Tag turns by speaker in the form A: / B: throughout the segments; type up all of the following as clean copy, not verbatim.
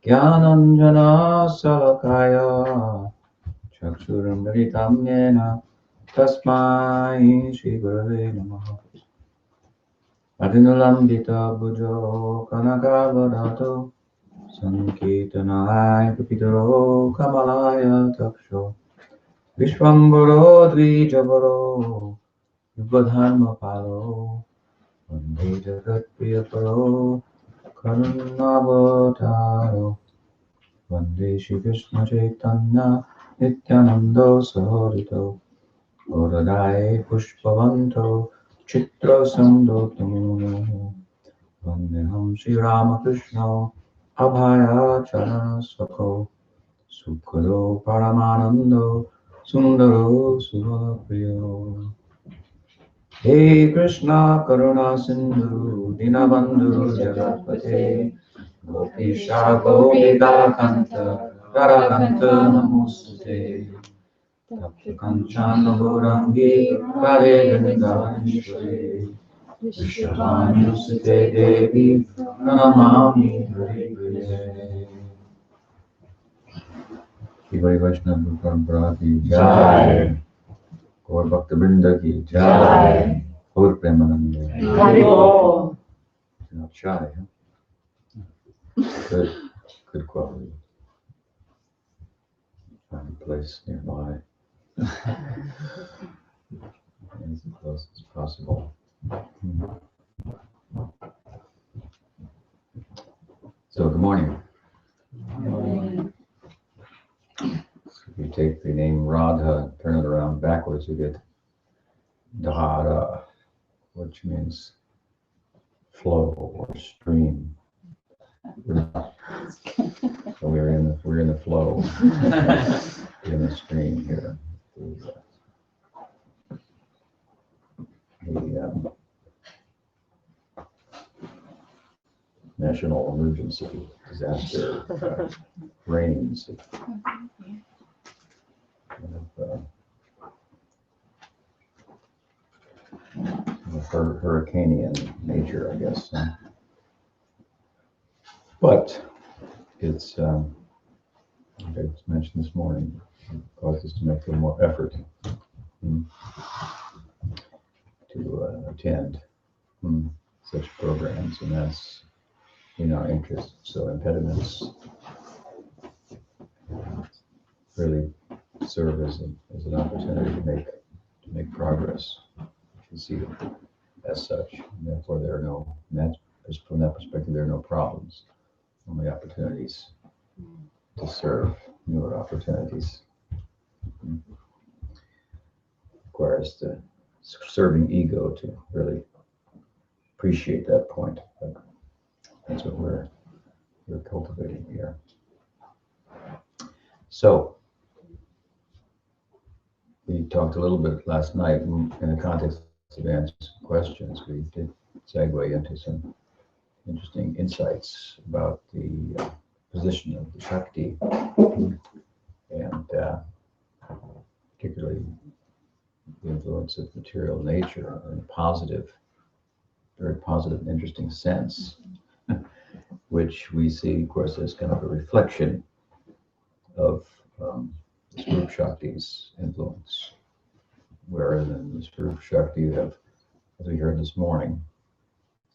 A: Gyananjana Salakaya Chakshuramritam Yena Tasmai Shri Gurave Namaha Adinulambita Bujo Kanakavadato Sankirtanaya Kapitaro Kamalaya Taksho Vishwambaro Dvijabaro Yubadharma Palo Vande Jagat Priyaparo Karunavotaro Vande Shri Krishna Chaitanya Nityananda Saharito Gauradaye Pushpavanto Chitra Sando Tamino Vandeham Shri Ramakrishna Abhaya Charana Sako Sukhado Paramanando Sundaro Subhapriyo Hey Krishna Karuna Sindhu Dinabandhu Jagatpate Gopisha Gopika Kanta Radha Namostate Tapta Kanchana Gaurangi Radhe Vrindavaneshwari Vrishabhanusate Devi Pranamami Hari Priye Shri Vaishnava Parampara ki Jai Gaur Bhakta Vrinda ki Jai Gaur Premanande
B: Haribol.
A: You're not shy, huh? Good quality. Find a place nearby. As close as possible. So, good morning. So if you take the name Radha and turn it around backwards, you get Dhara, which means flow or stream. So we're in the flow, in the stream here. The national emergency disaster reigns of hurricanian nature, I guess. But it's, like I mentioned this morning, it caused us to make a little more effort to attend such programs, and that's in our interest. So impediments really serve as an opportunity to make progress. You can see it as such, and therefore there are no, from that perspective, there are no problems, only opportunities to serve newer opportunities. Requires the serving ego to really appreciate that point. But that's what we're cultivating here. So we talked a little bit last night in the context of answering questions. We did segue into some interesting insights about the position of the Shakti, and particularly the influence of material nature in a positive, very positive and interesting sense, which we see, of course, as kind of a reflection of the Swarup Shakti's influence. Whereas in the Swarup Shakti you have, as we heard this morning,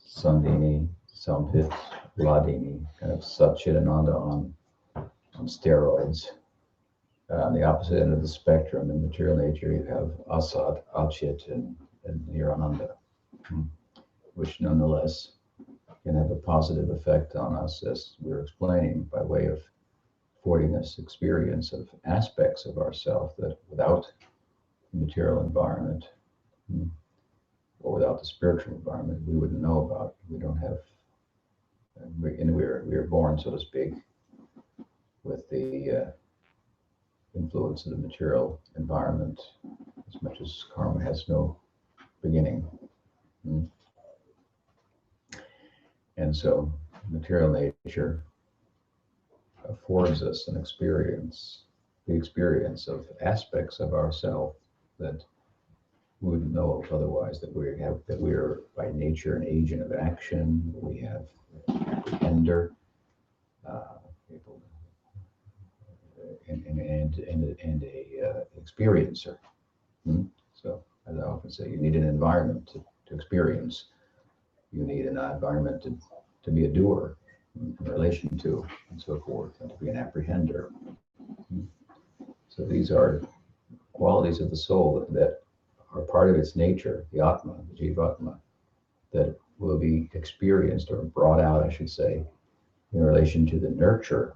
A: Sandhini, Sampit, Vladini, kind of Satchidananda on steroids. On the opposite end of the spectrum, in material nature, you have Asad, Achit, and Nirananda, which nonetheless can have a positive effect on us, as we're explaining, by way of affording us experience of aspects of ourself that without the material environment, or without the spiritual environment, we wouldn't know about. We don't have, we're born, so to speak, with the influence of the material environment, as much as karma has no beginning. And so material nature affords us an experience, the experience of aspects of ourself that we wouldn't know of otherwise, that we are by nature an agent of action. We have apprehender, and a experiencer. So, as I often say, you need an environment to experience. You need an environment to be a doer in relation to, and so forth, and to be an apprehender. So these are qualities of the soul that are part of its nature, the Atma, the Jivatma, that will be experienced or brought out, I should say, in relation to the nurture.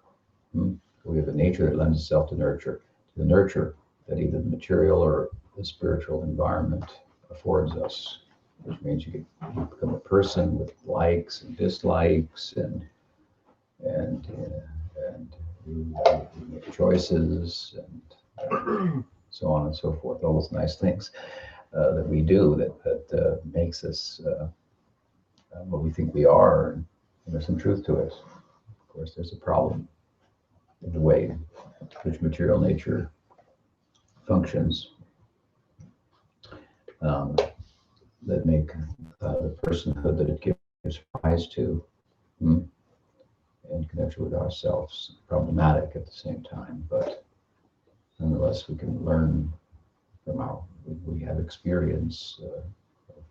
A: We have a nature that lends itself to nurture, the nurture that either the material or the spiritual environment affords us, which means you become a person with likes and dislikes, and you make choices, and so on and so forth. All those nice things that we do that makes us what we think we are, and there's some truth to it. Of course, there's a problem in the way in which material nature functions that make the personhood that it gives rise to in connection with ourselves problematic at the same time. But nonetheless, we can learn from we have experience of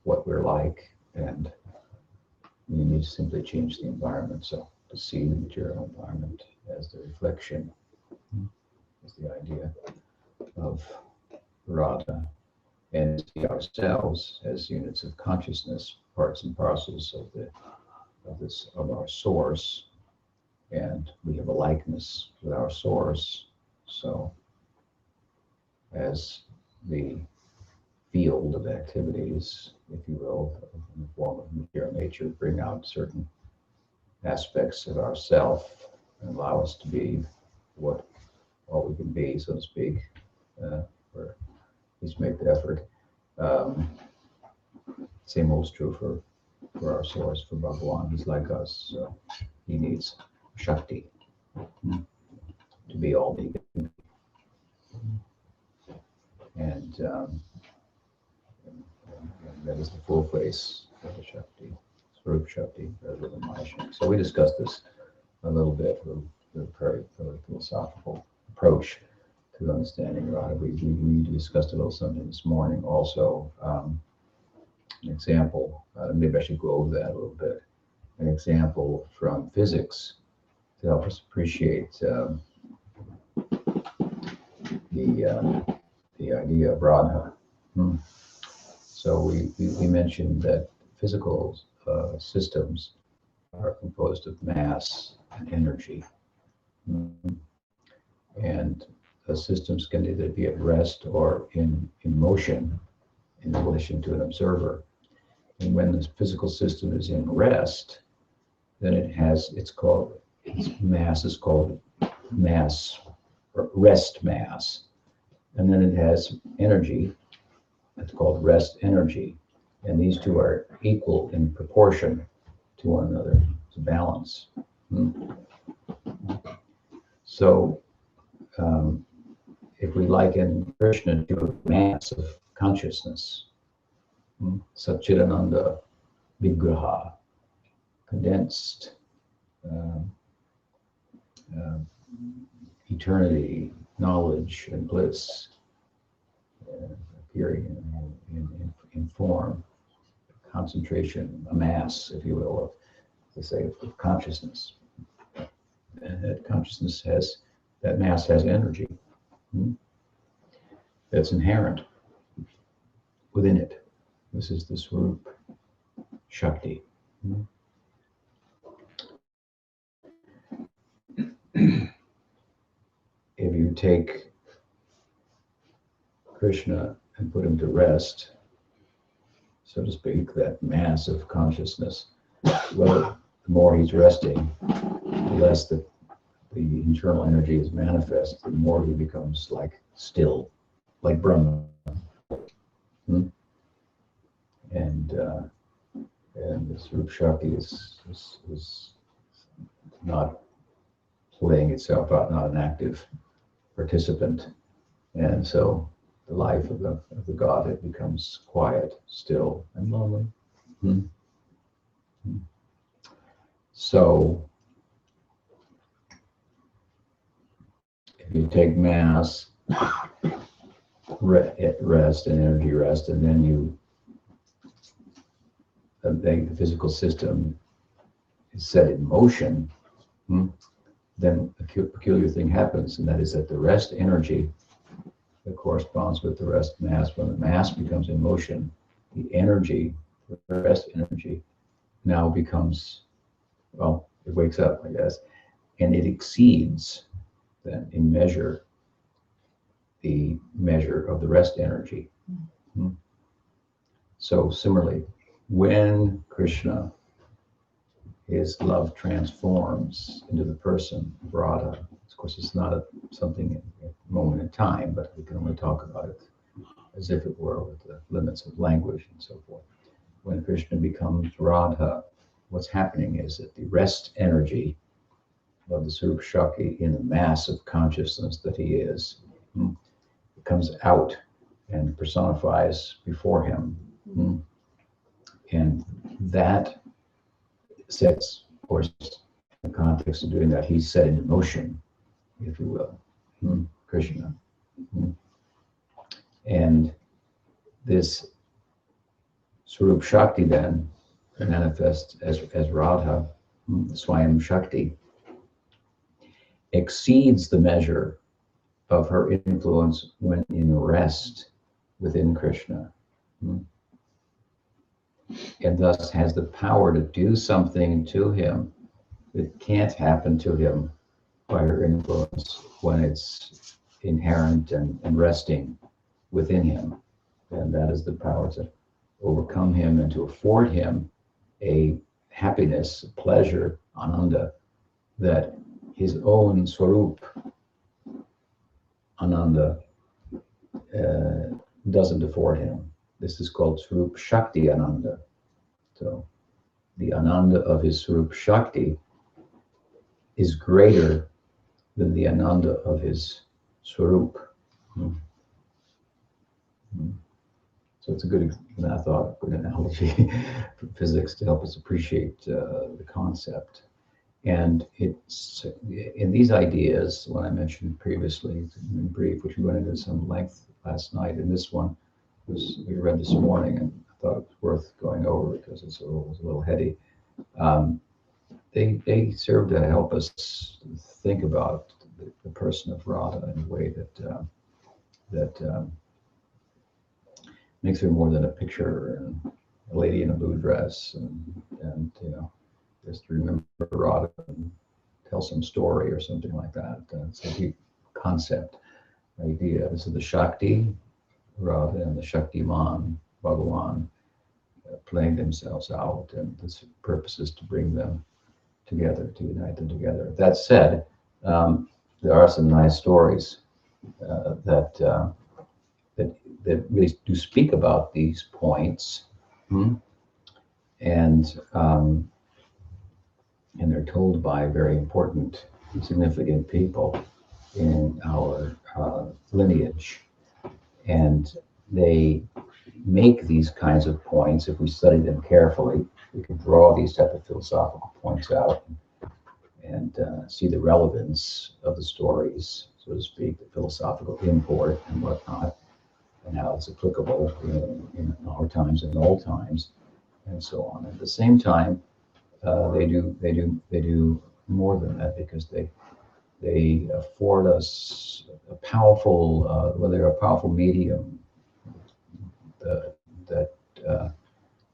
A: what we're like, and you need to simply change the environment. So to see the material environment as the reflection is the idea of Radha, and see ourselves as units of consciousness, parts and parcels of our source, and we have a likeness with our source. So as the field of activities, if you will, in the form of material nature, bring out certain aspects of ourself and allow us to be all we can be, so to speak, or at least make the effort. Same holds true for our source, for Bhagawan. He's like us, so he needs Shakti to be all he can be. And that is the full face of the Shakti, Swarup Shakti, rather than Maya Shakti. So we discussed this a little bit with a very philosophical approach to understanding Radha. We discussed a little something this morning also. An example, maybe I should go over that a little bit. An example from physics to help us appreciate the idea of Radha. So we mentioned that physical systems are composed of mass and energy. And the systems can either be at rest or in motion in relation to an observer. And when the physical system is in rest, then its mass is called mass, or rest mass. And then it has energy, it's called rest energy. And these two are equal in proportion to one another. It's a balance. So if we liken Krishna to a mass of consciousness, Satchidananda Vigraha, condensed eternity, knowledge, and bliss appearing in form, concentration, a mass, if you will, of consciousness. And that mass has energy that's inherent within it. This is the Swarup Shakti. you take Krishna and put him to rest, so to speak, that mass of consciousness, well, the more he's resting, the less the internal energy is manifest, the more he becomes like still, like Brahma. And this Rup Shakti is not playing itself out, not an active participant. And so the life of the Godhead becomes quiet, still, and lonely. So if you take mass, rest and energy rest, and then you the physical system is set in motion, then a peculiar thing happens, and that is that the rest energy that corresponds with the rest mass, when the mass becomes in motion, the energy, the rest energy, now becomes, well, it wakes up, I guess, and it exceeds then in measure the measure of the rest energy. So similarly, when Krishna, his love transforms into the person of Radha, of course it's not something at a moment in time, but we can only talk about it as if it were with the limits of language and so forth. When Krishna becomes Radha, what's happening is that the rest energy of the Swarup Shakti in the mass of consciousness that he is, comes out and personifies before him. And that sets, of course, in the context of doing that, he's set into motion, if you will, Krishna. And this Swarup Shakti then manifests as Radha, Swami Shakti, exceeds the measure of her influence when in rest within Krishna. And thus has the power to do something to him that can't happen to him by her influence when it's inherent and resting within him. And that is the power to overcome him and to afford him a happiness, pleasure, ananda, that his own Swarup, ananda, doesn't afford him. This is called Swarup Shakti Ananda. So the Ananda of his Swarup Shakti is greater than the Ananda of his Swarup. So it's a good, I thought, good analogy for physics to help us appreciate the concept. And it's in these ideas, when I mentioned previously in brief, which we went into some length last night, and this one we read this morning, and I thought it was worth going over because it was a little heady. They serve to help us think about the person of Radha in a way that makes her more than a picture and a lady in a blue dress, and you know, just to remember Radha and tell some story or something like that. It's a deep concept, idea. This is the Shakti, Radha, and the Shaktiman, Bhagawan, playing themselves out, and the purpose is to bring them together, to unite them together. That said, there are some nice stories that really do speak about these points, and they're told by very important and significant people in our lineage, and they make these kinds of points. If we study them carefully, we can draw these type of philosophical points out and see the relevance of the stories, so to speak, the philosophical import and whatnot, and how it's applicable in our times and all times, and so on. At the same time, they do more than that, because they afford us a powerful, whether a powerful medium that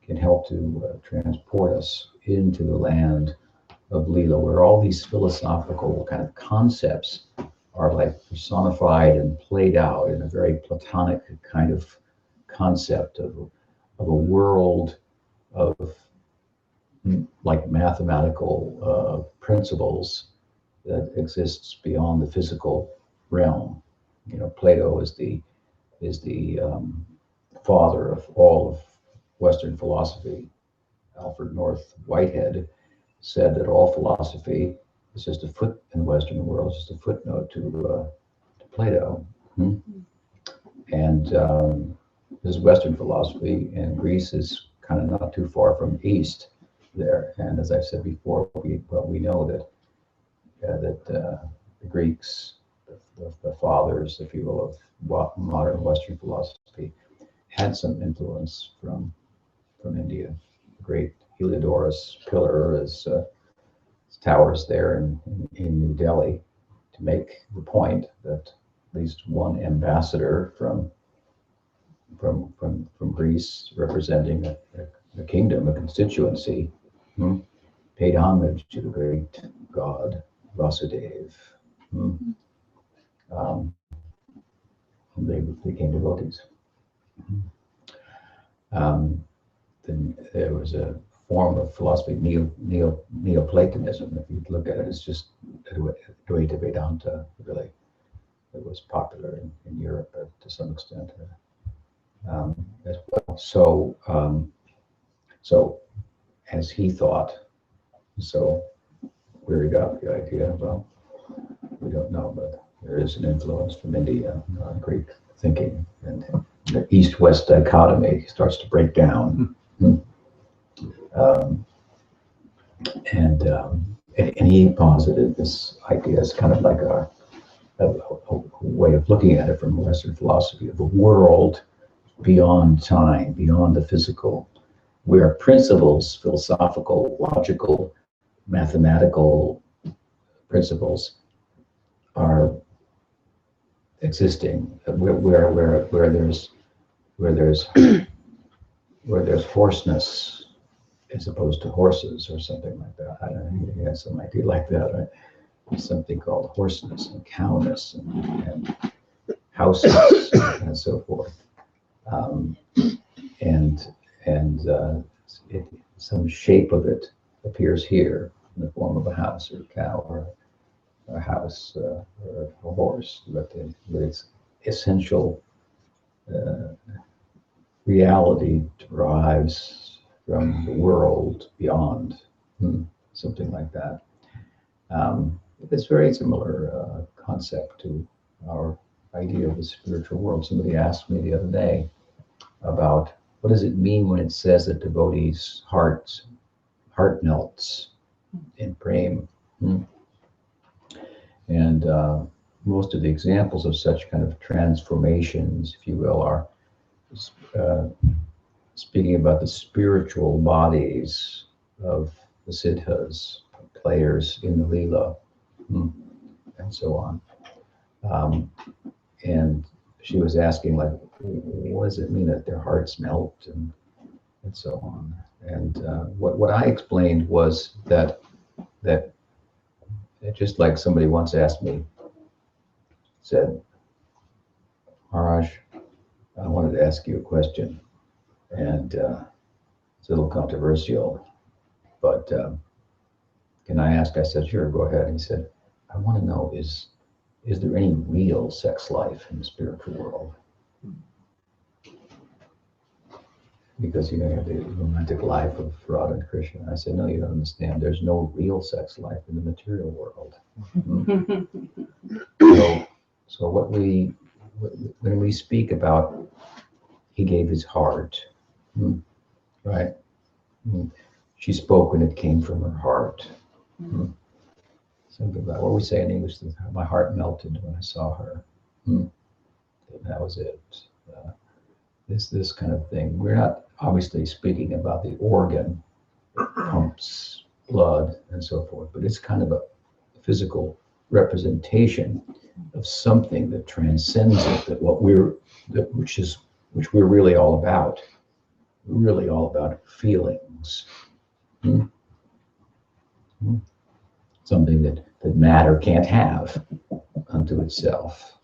A: can help to transport us into the land of Leela, where all these philosophical kind of concepts are like personified and played out in a very Platonic kind of concept of a world of like mathematical principles that exists beyond the physical realm. You know, Plato is the father of all of Western philosophy. Alfred North Whitehead said that all philosophy is just a foot in the Western world, just a footnote to Plato. And this is Western philosophy, and Greece is kind of not too far from East there. And as I said before, we know that the Greeks, the fathers, if you will, of modern Western philosophy, had some influence from India. The great Heliodorus pillar is towers there in New Delhi to make the point that at least one ambassador from Greece, representing a kingdom, a constituency, paid homage to the great god Vasudeva. They became devotees. Then there was a form of philosophy, Neoplatonism. If you look at it, it's just Advaita Vedanta, really. It was popular in Europe to some extent as well. So as he thought, so where he got the idea, well, we don't know, but there is an influence from India on Greek thinking, and the East-West dichotomy starts to break down. And he posited this idea as kind of like a way of looking at it from Western philosophy of a world beyond time, beyond the physical, where principles, philosophical, logical, mathematical principles are existing, where there's hoarseness as opposed to horses or something like that. I don't know, he had some idea like that, right? There's something called hoarseness and cowness and houses and so forth. Some shape of it appears here in the form of a house or a cow or a house or a horse, but its essential reality derives from the world beyond, something like that. It's very similar concept to our idea of the spiritual world. Somebody asked me the other day about what does it mean when it says that devotees' heart melts in prema. And most of the examples of such kind of transformations, if you will, are speaking about the spiritual bodies of the siddhas, players in the lila, and so on. And she was asking, like, what does it mean that their hearts melt and so on? And what I explained was that just like somebody once asked me, said, Maharaj, I wanted to ask you a question, and it's a little controversial, but can I ask? I said, sure, go ahead. He said, I want to know, is there any real sex life in the spiritual world? Because you have the romantic life of Radha and Krishna. I said, no, you don't understand. There's no real sex life in the material world. So when we speak about he gave his heart, right? She spoke when it came from her heart. Something about what we say in English, my heart melted when I saw her. That was it. This kind of thing. We're not obviously speaking about the organ that pumps blood and so forth, but it's kind of a physical representation of something that transcends it, which we're really all about. We're really all about feelings. Something that matter can't have. unto itself.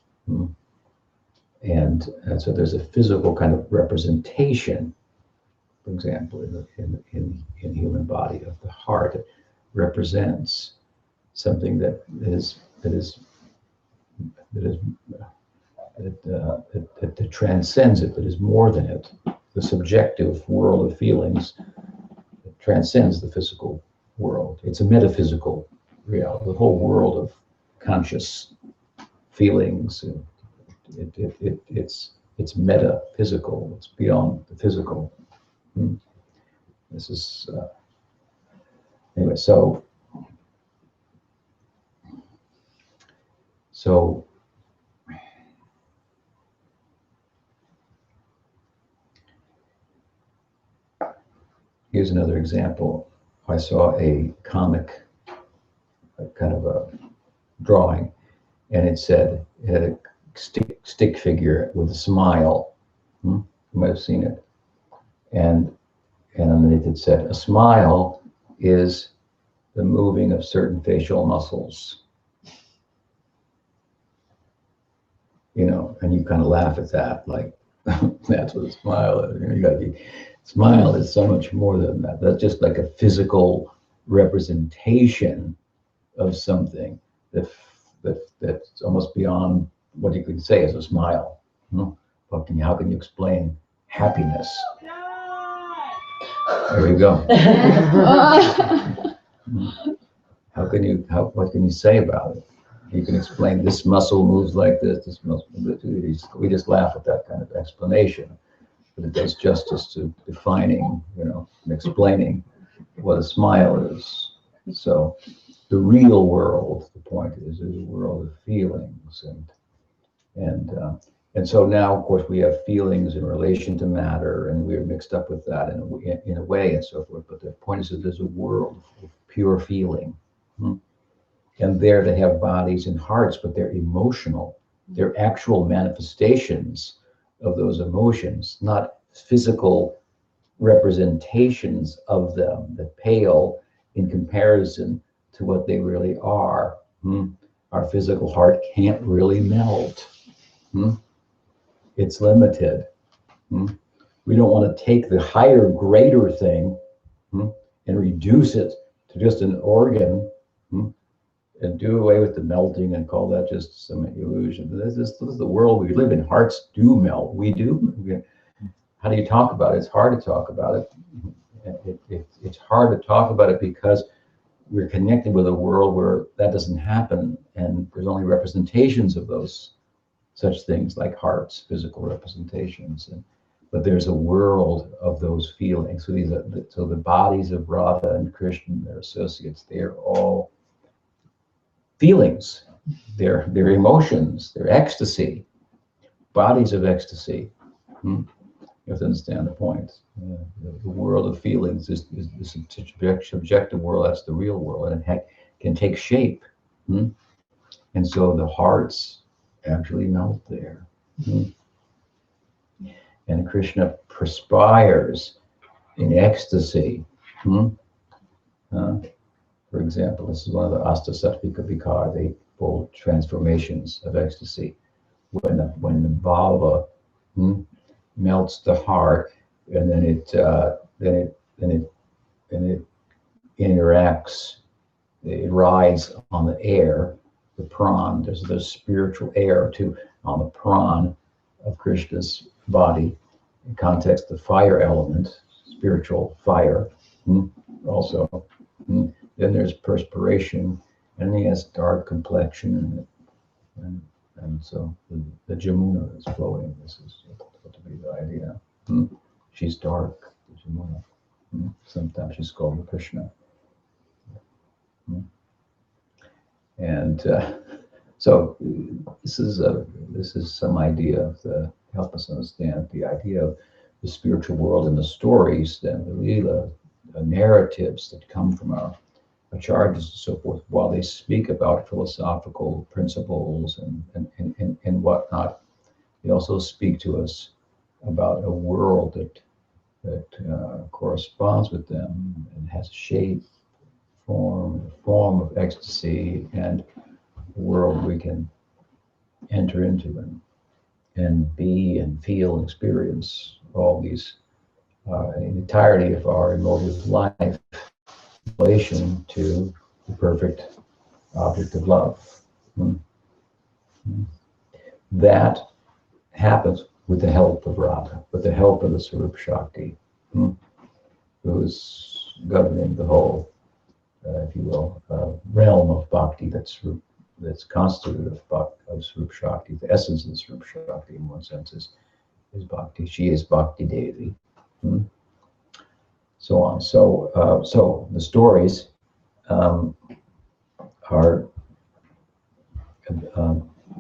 A: And so there's a physical kind of representation, for example, in human body of the heart. It represents something that transcends it, that is more than it. The subjective world of feelings transcends the physical world. It's a metaphysical reality. The whole world of conscious feelings, it's metaphysical. It's beyond the physical. This is anyway. So here's another example. I saw a comic, kind of a drawing, and it had a stick figure with a smile. You might have seen it. And underneath it said, a smile is the moving of certain facial muscles. You know, and you kind of laugh at that, like, that's what a smile is. You know, smile is so much more than that. That's just like a physical representation of something that's almost beyond what you could say as a smile. How can you explain happiness? There you go. What can you say about it? You can explain this muscle moves like this muscle. We just laugh at that kind of explanation, but it does justice to defining, and explaining what a smile is. So the real world, the point is a world of feelings, and so now, of course, we have feelings in relation to matter, and we're mixed up with that in a way, and so forth. But the point is that there's a world of pure feeling, and there they have bodies and hearts, but they're emotional. They're actual manifestations of those emotions, not physical representations of them that pale in comparison to what they really are. Our physical heart can't really melt. It's limited. We don't want to take the higher, greater thing and reduce it to just an organ and do away with the melting and call that just some illusion. This is the world we live in. Hearts do melt. We do. How do you talk about it? It's hard to talk about it. It's hard to talk about it because we're connected with a world where that doesn't happen, and there's only representations of those such things like hearts, physical representations, but there's a world of those feelings. So the bodies of Radha and Krishna, their associates, they're all feelings. They're emotions. They're ecstasy, bodies of ecstasy. You have to understand the point. The world of feelings is the subjective world. That's the real world, and it can take shape. And so the hearts actually melt there. And Krishna perspires in ecstasy. For example, this is one of the Astasatvika Vikar, the eightfold transformations of ecstasy. When the bhava melts the heart, and then it interacts, it rides on the air, the pran. There's the spiritual air on the pran of Krishna's body. In context, the fire element, spiritual fire, also. Then there's perspiration, and he has dark complexion, and so the Jamuna is flowing. This is what to be the idea. She's dark, the Jamuna. Sometimes she's called Krishna. And so this is some idea of help us understand the idea of the spiritual world and the stories, and the Leela, the narratives that come from our acharyas and so forth, while they speak about philosophical principles and whatnot. They also speak to us about a world that corresponds with them and has shape, form of ecstasy, and a world we can enter into and be and feel and experience all these in the entirety of our emotive life in relation to the perfect object of love. Hmm. That happens with the help of Radha, with the help of the Swarup Shakti, who's governing the whole, if you will, realm of bhakti that's constituted of Swarup Shakti. The essence of the Swarup Shakti, in one sense, is bhakti. She is Bhakti Devi. So on. So the stories are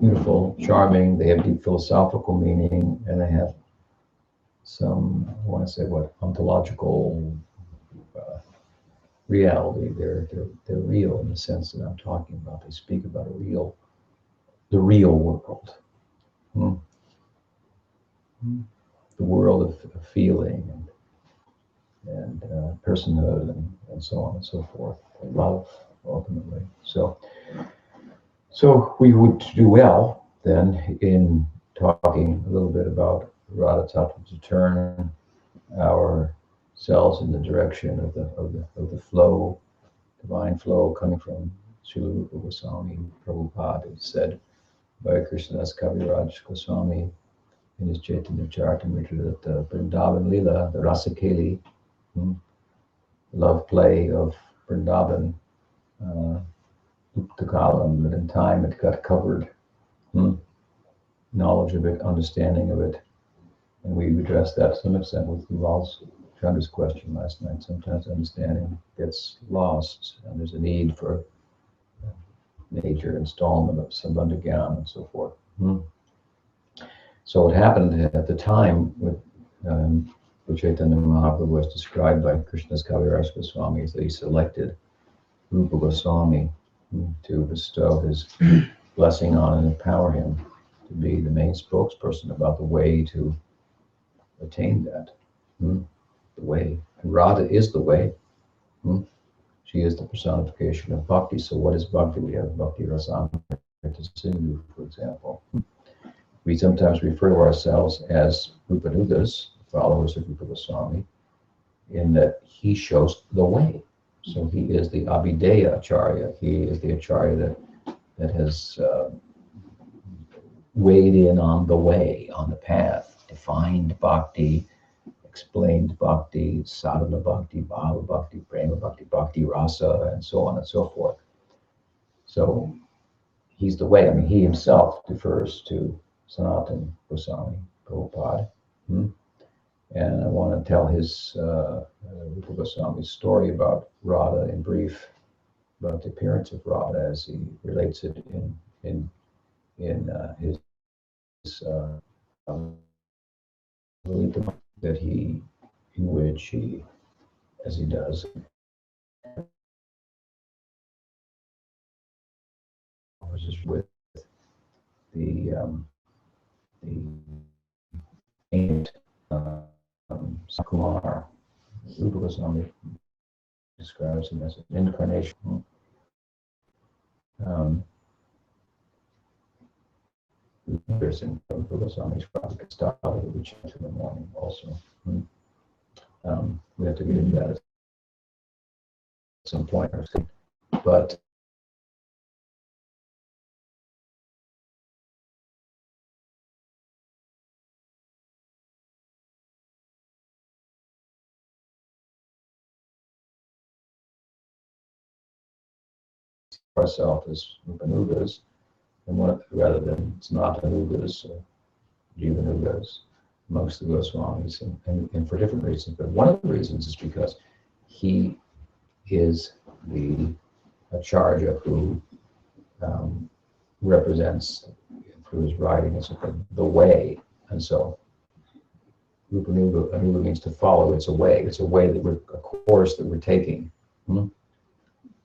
A: beautiful, charming. They have deep philosophical meaning, and they have some, I want to say, ontological reality. They're real in the sense that I'm talking about. They speak about the real world, the world of feeling and personhood and so on and so forth. Love, ultimately. So we would do well then in talking a little bit about Radha Tattva to turn ourselves in the direction of the flow, divine flow coming from Srila Rupa Goswami. Prabhupada said by Krishnadas Kaviraj Goswami in his Chaitanya Charitamrita that Vrindavan Lila, the Rasakeli, love play of Vrindavan, the column, that in time it got covered. Knowledge of it, understanding of it. And we addressed that to some extent with Yuval's Chandra's question last night. Sometimes understanding gets lost, and there's a need for major installment of Sambandha Gyan and so forth. So what happened at the time with Chaitanya Mahaprabhu was described by Krishnadas Kaviraj Goswami as that he selected Rupa Goswami to bestow his blessing on and empower him to be the main spokesperson about the way to attain that. The way. And Radha is the way. She is the personification of bhakti. So what is bhakti? We have bhakti rasamrita sindhu, for example. We sometimes refer to ourselves as Rupanugas, followers of Rupa Goswami, in that he shows the way. So he is the Abhideya Acharya. He is the Acharya that has weighed in on the way, on the path, defined bhakti, explained bhakti, sadhana bhakti, bhava bhakti, prema bhakti, bhakti rasa, and so on and so forth. So he's the way. I mean, he himself refers to Sanatana Goswami, Prabhupada. And I want to tell his Rupa Goswami's story about Radha in brief, about the appearance of Radha as he relates it in his that he, in which he, as he does, with the ancient Sakumar. Rupa Goswami describes him as an incarnation. There's in Rupa Goswami's Prabhupada style that we chant in the morning also. We have to get into that at some point, but ourselves as Rupanugas, and rather than Sanatanugas or Jivanugas amongst the Goswamis, and for different reasons. But one of the reasons is because he is the Acharya who represents, through his writing, the way. And so Rupanuga means to follow. It's a way. It's a way that a course that we're taking.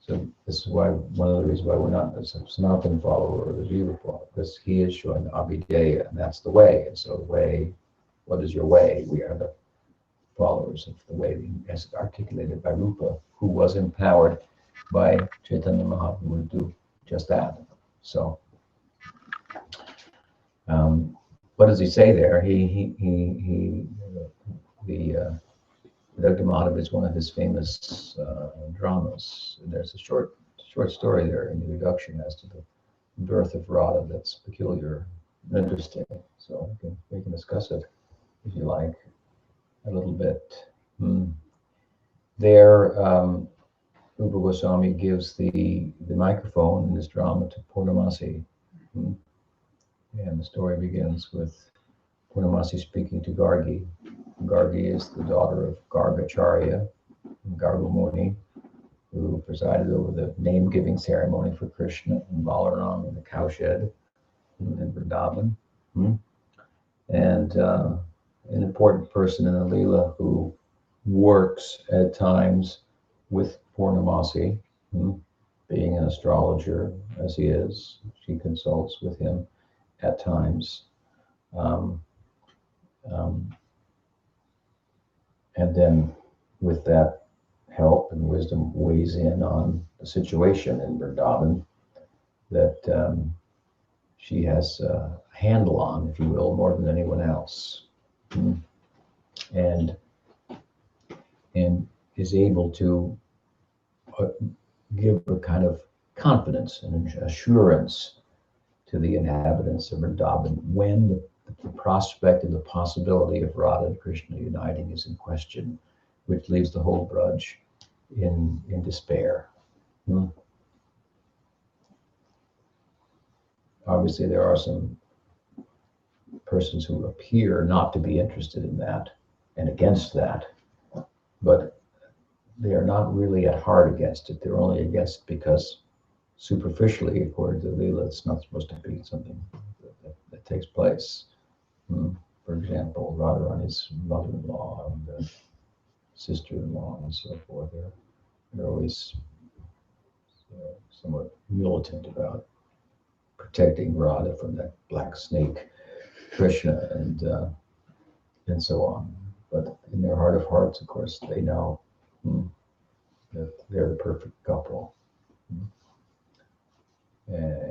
A: So this is why, one of the reasons why we're not a Sanatana follower or the Jiva follower, because he is showing the Abhideya, and that's the way. And so the way, what is your way? We are the followers of the way as articulated by Rupa, who was empowered by Chaitanya Mahaprabhu to do just that. So What does he say there? The Radha is one of his famous dramas. And there's a short story there in the introduction as to the birth of Radha that's peculiar and interesting. So we can discuss it if you like a little bit. There, Rupa Goswami gives the microphone in this drama to Purnamasi. And the story begins with Purnamasi speaking to Gargi. Gargi is the daughter of Gargacharya, Garga Muni, who presided over the name-giving ceremony for Krishna and Balaram in the cowshed in Vrindavan. And an important person in the Leela who works at times with Purnamasi, being an astrologer as he is. She consults with him at times. And then with that help and wisdom weighs in on the situation in Vrindavan that she has a handle on, if you will, more than anyone else. And is able to give a kind of confidence and assurance to the inhabitants of Vrindavan when the prospect and the possibility of Radha and Krishna uniting is in question, which leaves the whole Braj in despair. Obviously, there are some persons who appear not to be interested in that and against that, but they are not really at heart against it. They're only against it because superficially, according to Leela, it's not supposed to be something that takes place. For example, Radharani's mother-in-law and sister-in-law and so forth, they're always somewhat militant about protecting Radha from that black snake, Krishna, and so on. But in their heart of hearts, of course, they know that they're the perfect couple.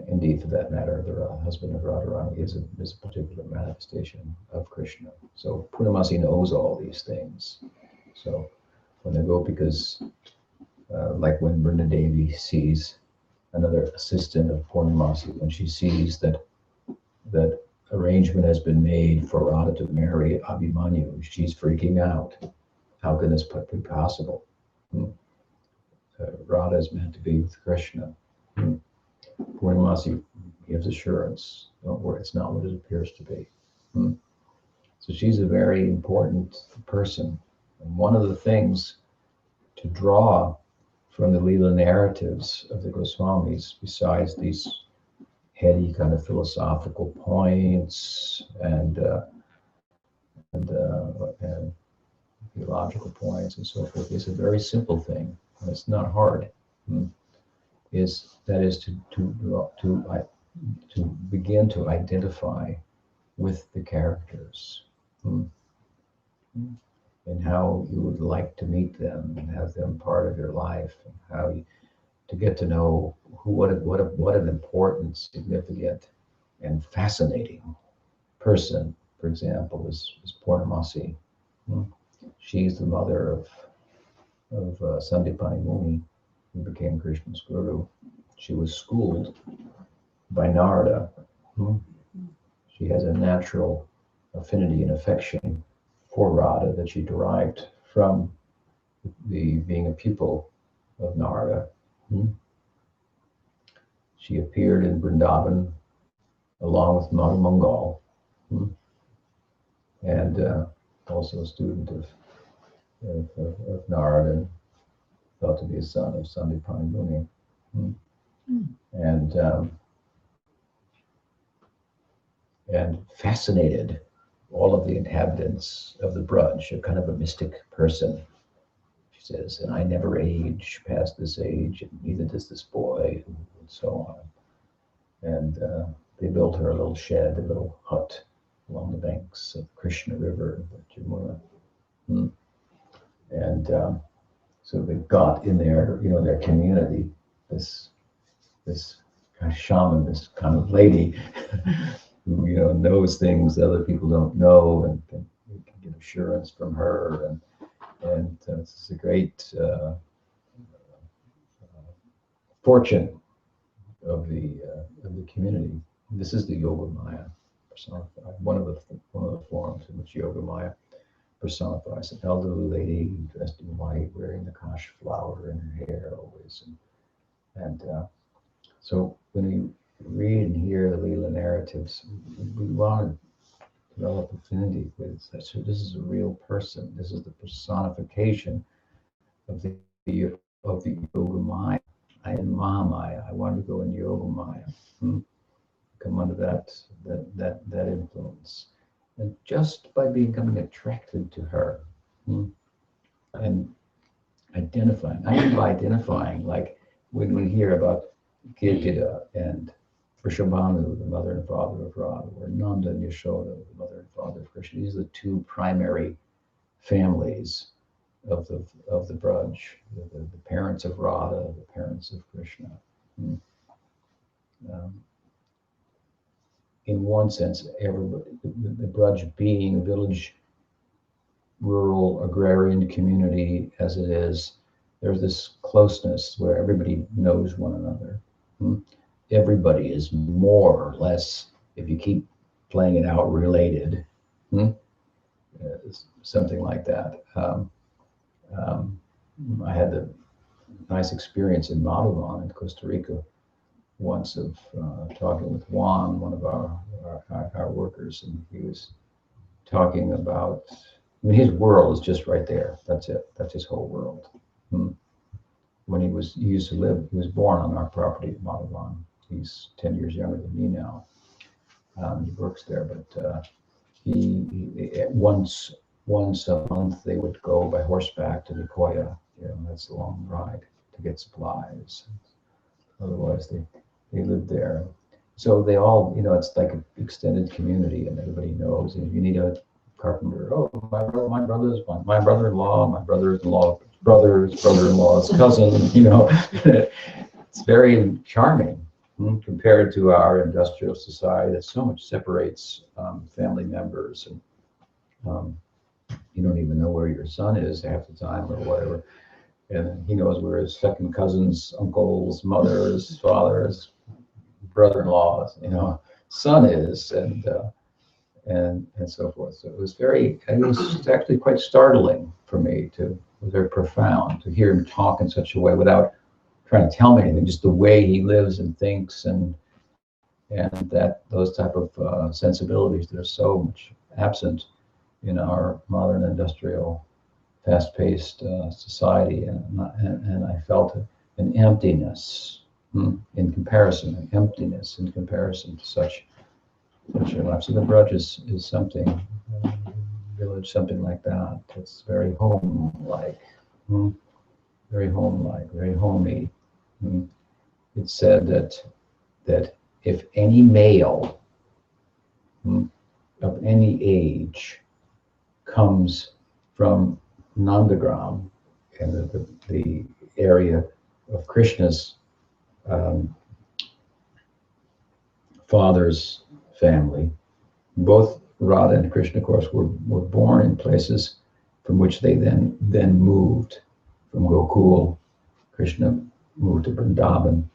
A: Indeed, for that matter, the husband of Radharani is a particular manifestation of Krishna. So Purnamasi knows all these things. So when they go, because like when Vrinda Devi sees another assistant of Purnamasi, when she sees that arrangement has been made for Radha to marry Abhimanyu, she's freaking out. How can this be possible? Radha is meant to be with Krishna. Purnamasi gives assurance. Don't worry, it's not what it appears to be. So she's a very important person. And one of the things to draw from the Leela narratives of the Goswamis, besides these heady kind of philosophical points and theological points and so forth, is a very simple thing, and it's not hard. Is to begin to identify with the characters, and how you would like to meet them and have them part of your life, and how to get to know what an important, significant, and fascinating person, for example, is Purnamasi. She's the mother of Sandipani Muni, who became Krishna's guru. She was schooled by Narada. She has a natural affinity and affection for Radha that she derived from being a pupil of Narada. She appeared in Vrindavan along with Madhu Mangal, and also a student of Narada, and thought to be a son of Sandipani Muni. And fascinated all of the inhabitants of the Braj, a kind of a mystic person. She says, and I never age past this age, and neither does this boy, and so on. And they built her a little shed, a little hut along the banks of Krishna River, Jamuna. And so they got in their community, this kind of shaman, this kind of lady, who, knows things that other people don't know, and can get assurance from her, and it's a great fortune of the community. This is the Yoga Maya personified. One of the forms in which Yoga Maya personifies an elderly lady dressed in white, wearing the kash flower in her hair always, and so when we read and hear the Leela narratives, we want to develop affinity with such. So this is a real person. This is the personification of the of the Yoga Maya. I am Mahamaya. I want to go in Yoga Maya. Come under that influence, and just by becoming attracted to her, and identifying. I mean by identifying, like when we hear about Kirtida and Vrishabhanu, the mother and father of Radha, or Nanda and Yashoda, the mother and father of Krishna. These are the two primary families of the Braj, the parents of Radha, the parents of Krishna. In one sense, everybody, the Braj being a village, rural, agrarian community as it is, there's this closeness where everybody knows one another. Everybody is more or less, if you keep playing it out, related. Something like that. I had the nice experience in Madhuvan in Costa Rica once of talking with Juan, one of our workers, and he was talking about, I mean, his world is just right there. That's it. That's his whole world. When he used to live, he was born on our property at Madhuvan. He's 10 years younger than me now. He works there, but he once a month they would go by horseback to Nicoya. That's a long ride to get supplies. Otherwise, they lived there. So they all, it's like an extended community, and everybody knows. And if you need a carpenter, my brother-in-law, my brother-in-law, brother-in-law's cousin. It's very charming compared to our industrial society that so much separates family members, and you don't even know where your son is half the time or whatever. And he knows where his second cousins, uncles, mothers, fathers, brother-in-laws, son is, and so forth. So it was actually quite startling for me very profound to hear him talk in such a way without trying to tell me anything, just the way he lives and thinks, and that those type of sensibilities that are so much absent in our modern industrial, fast-paced society, and I felt an emptiness in comparison to such a life. So the Braj is something, village, something like that. It's very home-like, very home-like, very homey. It's said that if any male of any age comes from Nandagram, and the area of Krishna's father's family, both Radha and Krishna, of course, were born in places from which they then moved. From Gokul, Krishna moved to Vrindavan,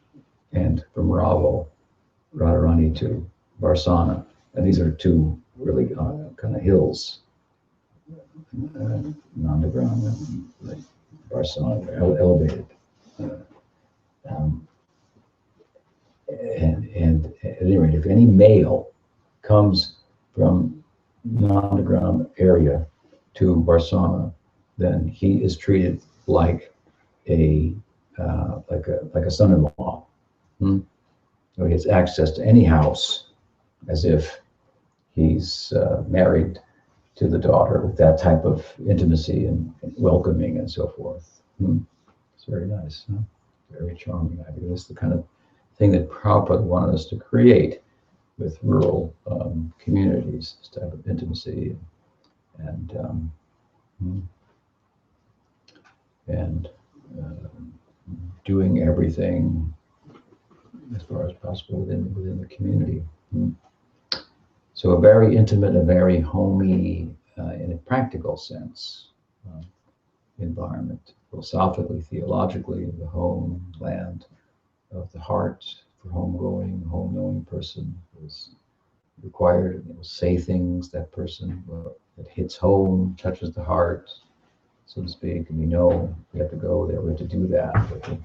A: and from Ravo, Radharani to Varsana. And these are two really kind of hills, Nandagram and Varsana, elevated. And at any rate, if any male comes from Nandagram area to Varsana, then he is treated like a son-in-law. So he has access to any house as if he's married to the daughter, with that type of intimacy and welcoming and so forth. It's very nice, very charming idea. It's the kind of thing that Prabhupada wanted us to create with rural communities, this type of intimacy and doing everything as far as possible within the community. So a very intimate, a very homey, in a practical sense, environment. Philosophically, theologically, the homeland of the heart for home-going, home-knowing person is required. It will say things, that person, that hits home, touches the heart, so to speak, and we know we have to go there, we have to do that, we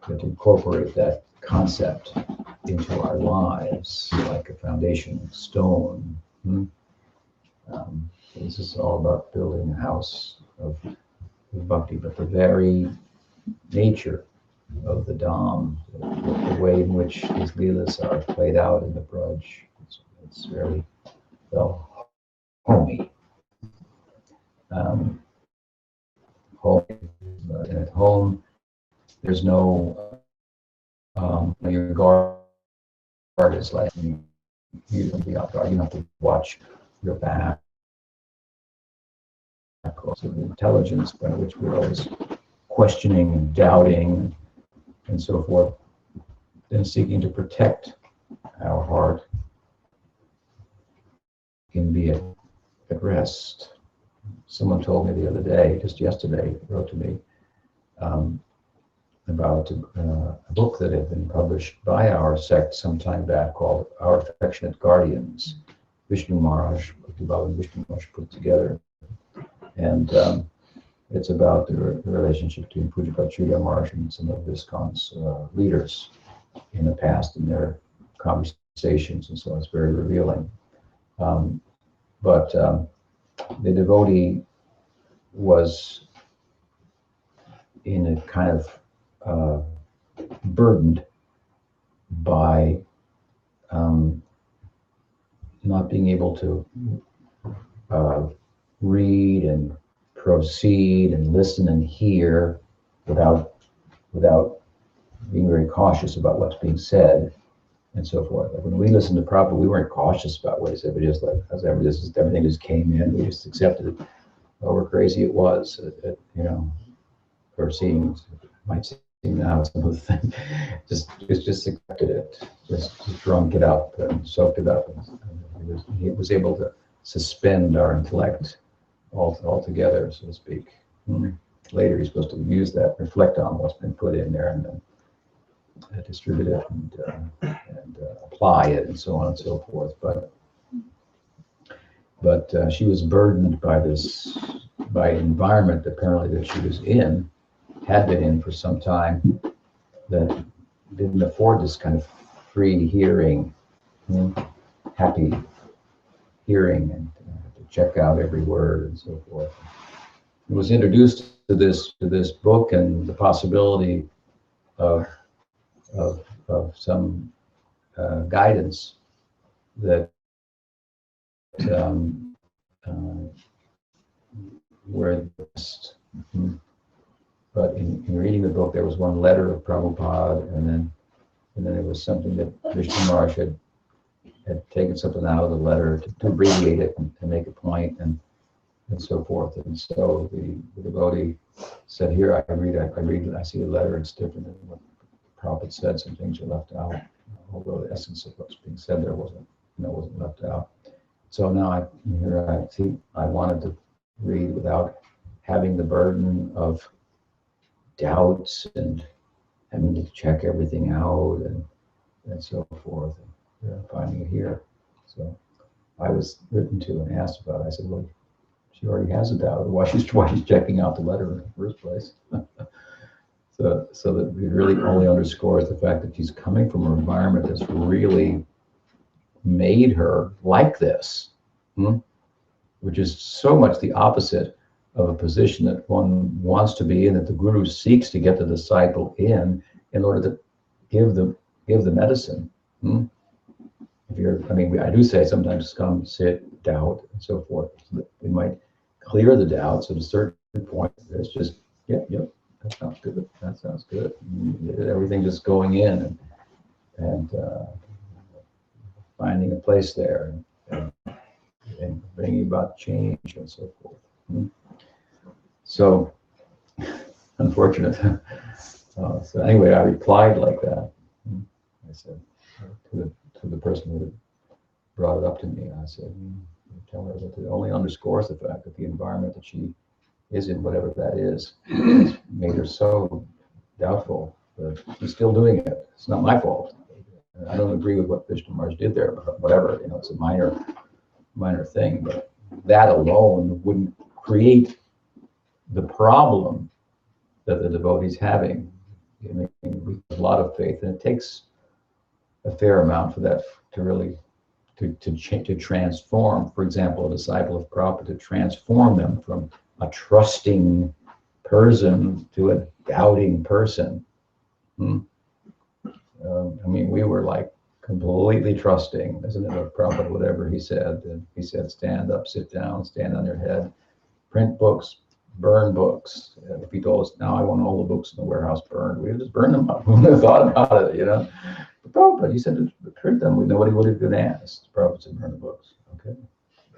A: have to incorporate that concept into our lives like a foundation stone. This is all about building a house of bhakti, but the very nature of the Dham, the way in which these leelas are played out in the Braj, it's very, well, homey. Home, and at home, there's no, your guard is like, you don't be out guard, you don't have to watch your back, or sort of intelligence by which we're always questioning and doubting and so forth, and seeking to protect our heart can be at rest. Someone told me the other day, just yesterday, wrote to me about a book that had been published by our sect some time back called Our Affectionate Guardians. Vishnu Maharaj, Bhakti Vishnu Maharaj put together. And it's about the relationship between Pujapad Sridhar Maharaj and some of ISKCON's leaders in the past in their conversations, and so it's very revealing. But the devotee was in a kind of burdened by not being able to read and proceed and listen and hear without being very cautious about what's being said and so forth. Like when we listened to Prabhupada, we weren't cautious about what he said. We just like, everything just came in. We just accepted it. However crazy it was, or might seem now some of the things, just accepted it, just drunk it up and soaked it up. And he was able to suspend our intellect altogether, so to speak. Later, he's supposed to use that, reflect on what's been put in there, and then distribute it and apply it, and so on and so forth. But she was burdened by an environment apparently that she was in, had been in for some time, that didn't afford this kind of free hearing, happy hearing, and to check out every word and so forth. It was introduced to this book and the possibility of some guidance that were the best. But in reading the book, there was one letter of Prabhupada, and then there was something that Vishnu Maharaj had taken something out of the letter to abbreviate it and to make a point and so forth. And so the devotee said, "Here, I read, I see the letter, it's different than what Prabhupada said, some things are left out, although the essence of what's being said there wasn't left out." So now I wanted to read without having the burden of doubts and having to check everything out and so forth, and finding it here. So I was written to and asked about it. I said, well, she already has a doubt. Why she's checking out the letter in the first place? So that it really only underscores the fact that she's coming from an environment that's really made her like this, which is so much the opposite of a position that one wants to be in, that the guru seeks to get the disciple in order to give the medicine. I do say sometimes come, sit, doubt, and so forth. So that we might clear the doubts at a certain point. It's just, yep, that sounds good. That sounds good. Everything just going in and finding a place there and bringing about change and so forth. So unfortunate. So anyway, I replied like that. I said to the person who brought it up to me. I said, tell her that it only underscores the fact that the environment that she is in, whatever that is, has made her so doubtful. But she's still doing it. It's not my fault. I don't agree with what Vishnu Maharaj did there, but whatever, it's a minor thing. But that alone wouldn't create the problem that the devotee's having. We have a lot of faith, and it takes a fair amount for that to really to transform. For example, a disciple of Prabhupada, to transform them from a trusting person to a doubting person. We were like completely trusting, isn't it, of Prabhupada, whatever he said. And he said, stand up, sit down, stand on your head, print books, burn books. And if he told us, now I want all the books in the warehouse burned, we would just burn them up. We wouldn't have thought about it, But Prabhupada, he said to print them. Nobody would have been asked. Prabhupada said, burn the books. Okay,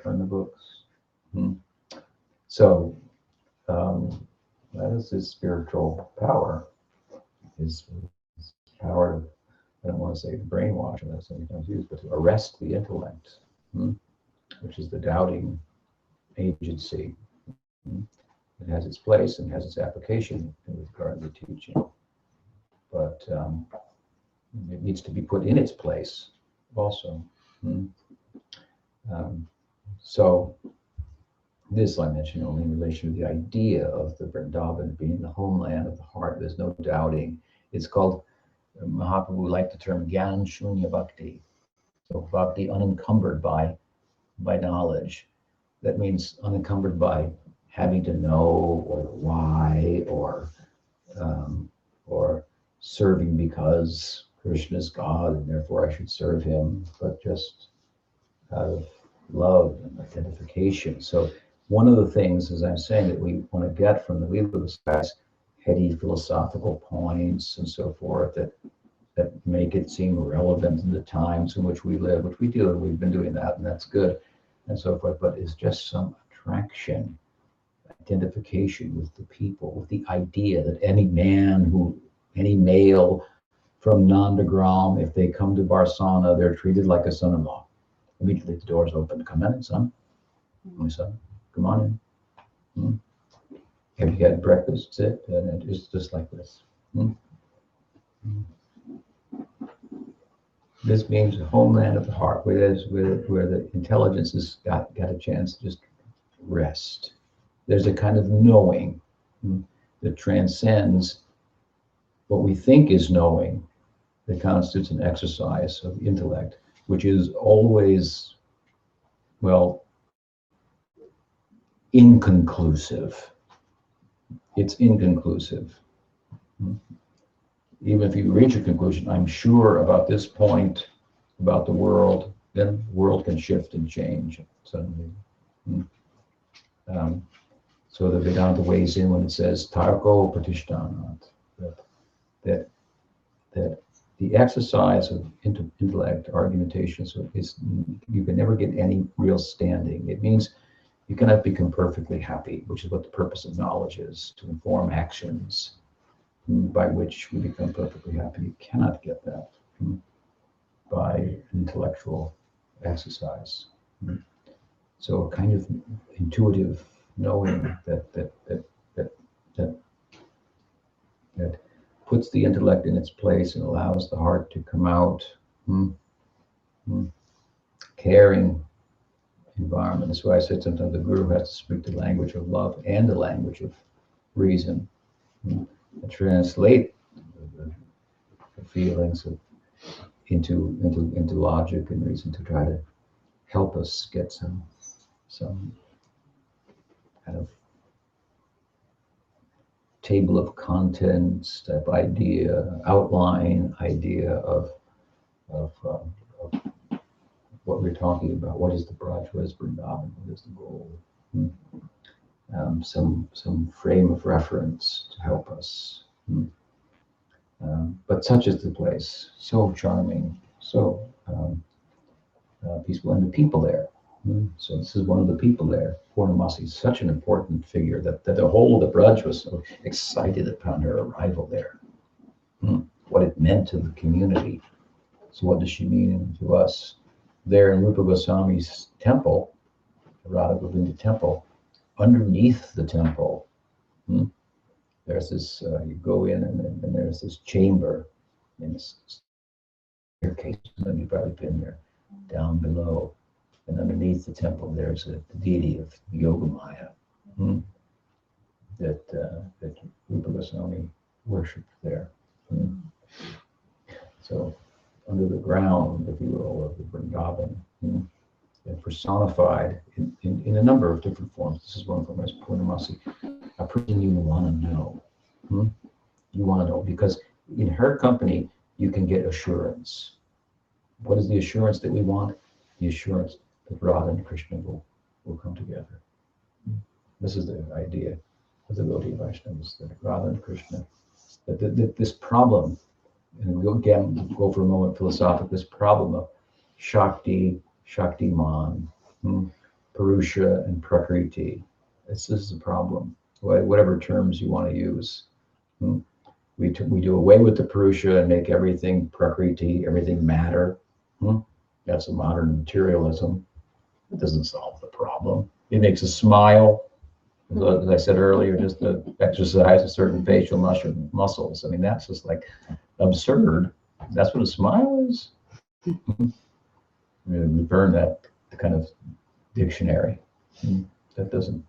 A: burn the books. So that is his spiritual power. His power to, I don't want to say brainwash, that's sometimes used, but to arrest the intellect, which is the doubting agency. It has its place and has its application with regard to teaching, but it needs to be put in its place also. So this I mentioned only in relation to the idea of the Vrindavan being the homeland of the heart. There's no doubting. It's called, Mahaprabhu liked the term Gyan Shunya Bhakti. So bhakti unencumbered by knowledge. That means unencumbered by having to know or why or serving because Krishna is God and therefore I should serve him, but just out of love and identification. So one of the things, as I'm saying, that we want to get from the Leela heady philosophical points and so forth that make it seem relevant in the times in which we live, which we do, we've been doing that, and that's good, and so forth, but it's just some attraction, identification with the people, with the idea that any male from Nandagram, if they come to Varsana, they're treated like a son-in-law. Immediately the doors open. Come in, son. My son, come on in. Have you had breakfast? Sit. And it's just like this. This means the homeland of the heart, where the intelligence has got a chance to just rest. There's a kind of knowing that transcends what we think is knowing, that constitutes an exercise of intellect, which is always, inconclusive. It's inconclusive. Even if you reach a conclusion, I'm sure about this point, about the world, then the world can shift and change suddenly. So the Vedanta weighs in when it says Tarko Pratishthanat, that the exercise of intellect, argumentation, is you can never get any real standing. It means you cannot become perfectly happy, which is what the purpose of knowledge is, to inform actions by which we become perfectly happy. You cannot get that by intellectual exercise. So a kind of intuitive knowing that puts the intellect in its place and allows the heart to come out, caring environment. That's why I said sometimes the guru has to speak the language of love and the language of reason, and translate the feelings into logic and reason to try to help us get some kind of table of contents type outline idea of what we're talking about. What is the Braj? What is Vrindavan? What is the goal? Some frame of reference to help us. But such is the place. So charming, so peaceful, and the people there. So this is one of the people there. Purnamasi is such an important figure that the whole of the Braj was so excited upon her arrival there. What it meant to the community. So what does she mean to us? there in Rupa Goswami's temple, the Radha Govinda temple, underneath the temple, there's this, you go in and there's this chamber, and this staircase, and you've probably been there, down below. And underneath the temple, there's a deity of Yogamaya that Rupa Goswami worshipped there. So under the ground, if you will, of the Vrindavan, and personified in a number of different forms. This is one of them as Purnamasi, a person you want to know. You want to know, because in her company, you can get assurance. What is the assurance that we want? The assurance that Radha and Krishna will come together. This is the idea of the Gaudiya Vaishnavas, that Radha and Krishna, that this problem, and we'll again go for a moment philosophical, this problem of Shakti, Shaktiman, Purusha, and Prakriti. This is the problem, whatever terms you want to use. We do away with the Purusha and make everything Prakriti, everything matter. That's a modern materialism. It doesn't solve the problem. It makes us smile. As I said earlier, just to exercise a certain facial muscles. I mean, that's just like absurd. That's what a smile is. We burn that kind of dictionary. That doesn't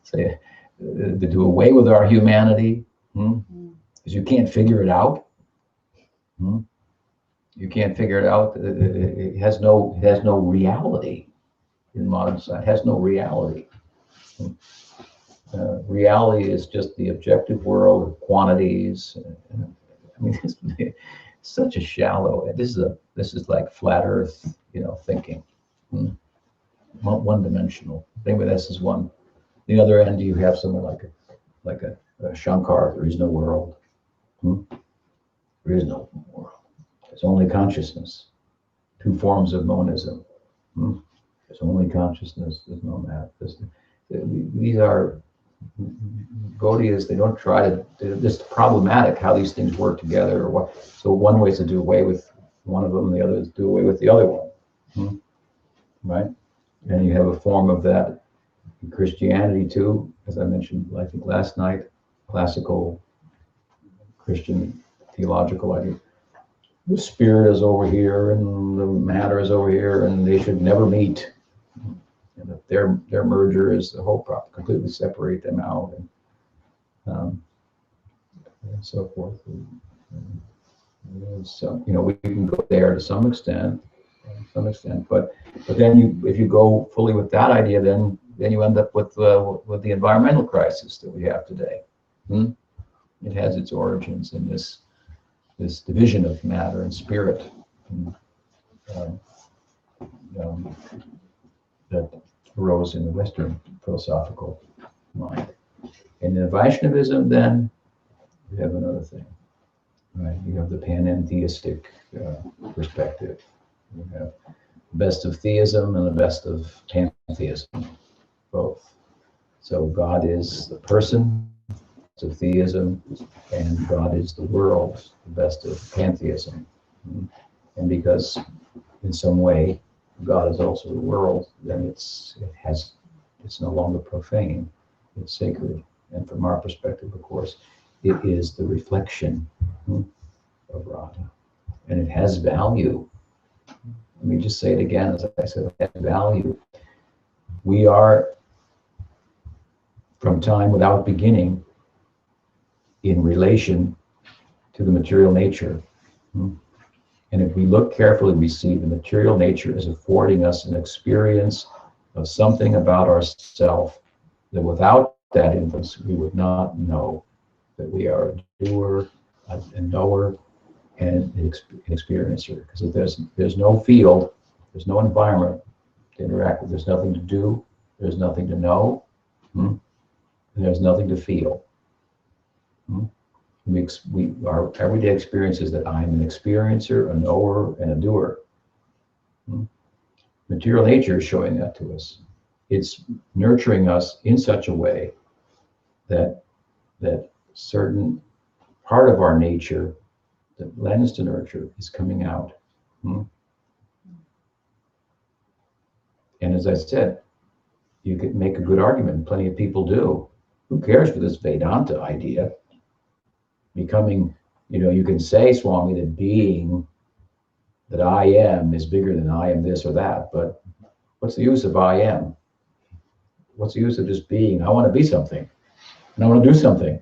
A: say to do away with our humanity, because you can't figure it out. You can't figure it out. It has no reality in modern science. It has no reality. Reality is just the objective world of quantities. I mean, it's such a shallow. This is like flat Earth, thinking, one-dimensional. Anyway, this is one. The other end, you have someone like a Shankar. There is no world. There is no world. There's only consciousness. Two forms of monism. There's only consciousness. There's no math. These are Gaudiyas. They don't try to. It's problematic how these things work together. Or what. So one way is to do away with one of them, the other is to do away with the other one. Right? And you have a form of that in Christianity too, as I mentioned, I think last night, classical Christian theological idea. The spirit is over here and the matter is over here, and they should never meet. And that their merger is the whole problem, completely separate them out, and so forth. So we can go there to some extent, but then if you go fully with that idea, then you end up with the environmental crisis that we have today. It has its origins in this division of matter and spirit that arose in the Western philosophical mind. And in Vaishnavism, then you have another thing, right? You have the panentheistic perspective. You have the best of theism and the best of pantheism, both. So God is the person of theism, and God is the world, the best of pantheism. And because in some way God is also the world, then it's no longer profane, it's sacred. And from our perspective, of course, it is the reflection of Radha, and it has value. Let me just say it again, as I said, it has value. We are, from time without beginning, in relation to the material nature. And if we look carefully, we see the material nature is affording us an experience of something about ourselves that without that influence, we would not know that we are a doer, a knower, and an experiencer. Because if there's no field, there's no environment to interact with, there's nothing to do, there's nothing to know, and there's nothing to feel. Our everyday experience is that I'm an experiencer, a knower, and a doer. Material nature is showing that to us. It's nurturing us in such a way that certain part of our nature that lends to nurture is coming out. And as I said, you could make a good argument, plenty of people do. Who cares for this Vedanta idea? Becoming, you can say, Swami, that being, that I am is bigger than I am this or that, but what's the use of I am? What's the use of just being? I want to be something, and I want to do something,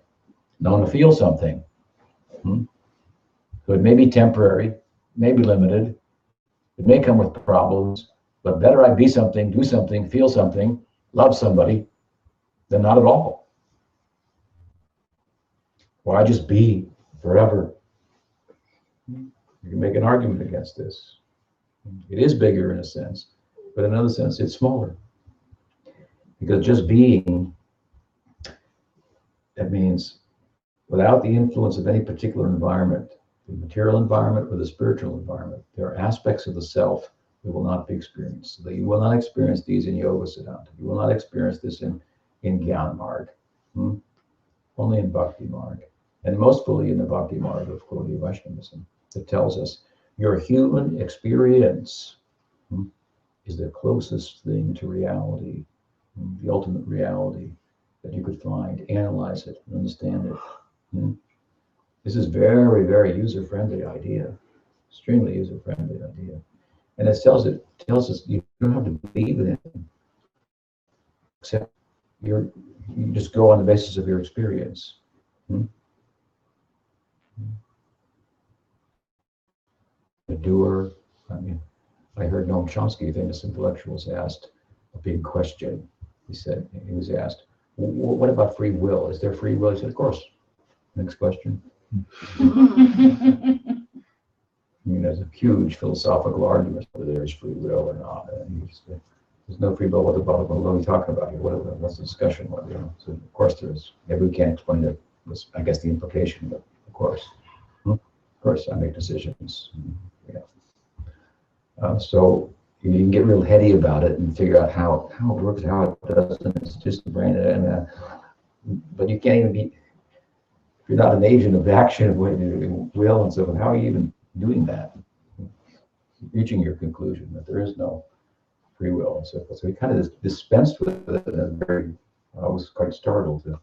A: and I want to feel something. So it may be temporary, may be limited, it may come with problems, but better I be something, do something, feel something, love somebody, than not at all. Why just be forever? You can make an argument against this. It is bigger in a sense, but in another sense, it's smaller. Because just being, that means without the influence of any particular environment, the material environment or the spiritual environment, there are aspects of the self that will not be experienced. So that you will not experience these in Yoga Siddhanta. You will not experience this in Gyan Marg, only in Bhakti Marg, and most fully in the Bhakti Marg of Gaudiya Vaishnavism, that tells us your human experience is the closest thing to reality, the ultimate reality that you could find, analyze it, and understand it. This is very, very user-friendly idea, extremely user-friendly idea. And it tells us you don't have to believe in it, except you just go on the basis of your experience. The doer, I heard Noam Chomsky, famous intellectuals, asked a big question. He was asked, what about free will? Is there free will? He said, of course. Next question. There's a huge philosophical argument whether there's free will or not. There's no free will. What are we talking about here? What's the discussion? So of course there is. Maybe we can't explain it. I guess the implication, but of course. Of course, I make decisions. So you can get real heady about it and figure out how it works, how it doesn't. It's just the brain. But you can't even be, if you're not an agent of action of will and so on, how are you even doing that? Reaching your conclusion that there is no free will and so forth. So he kind of dispensed with it in a very, I was quite startled to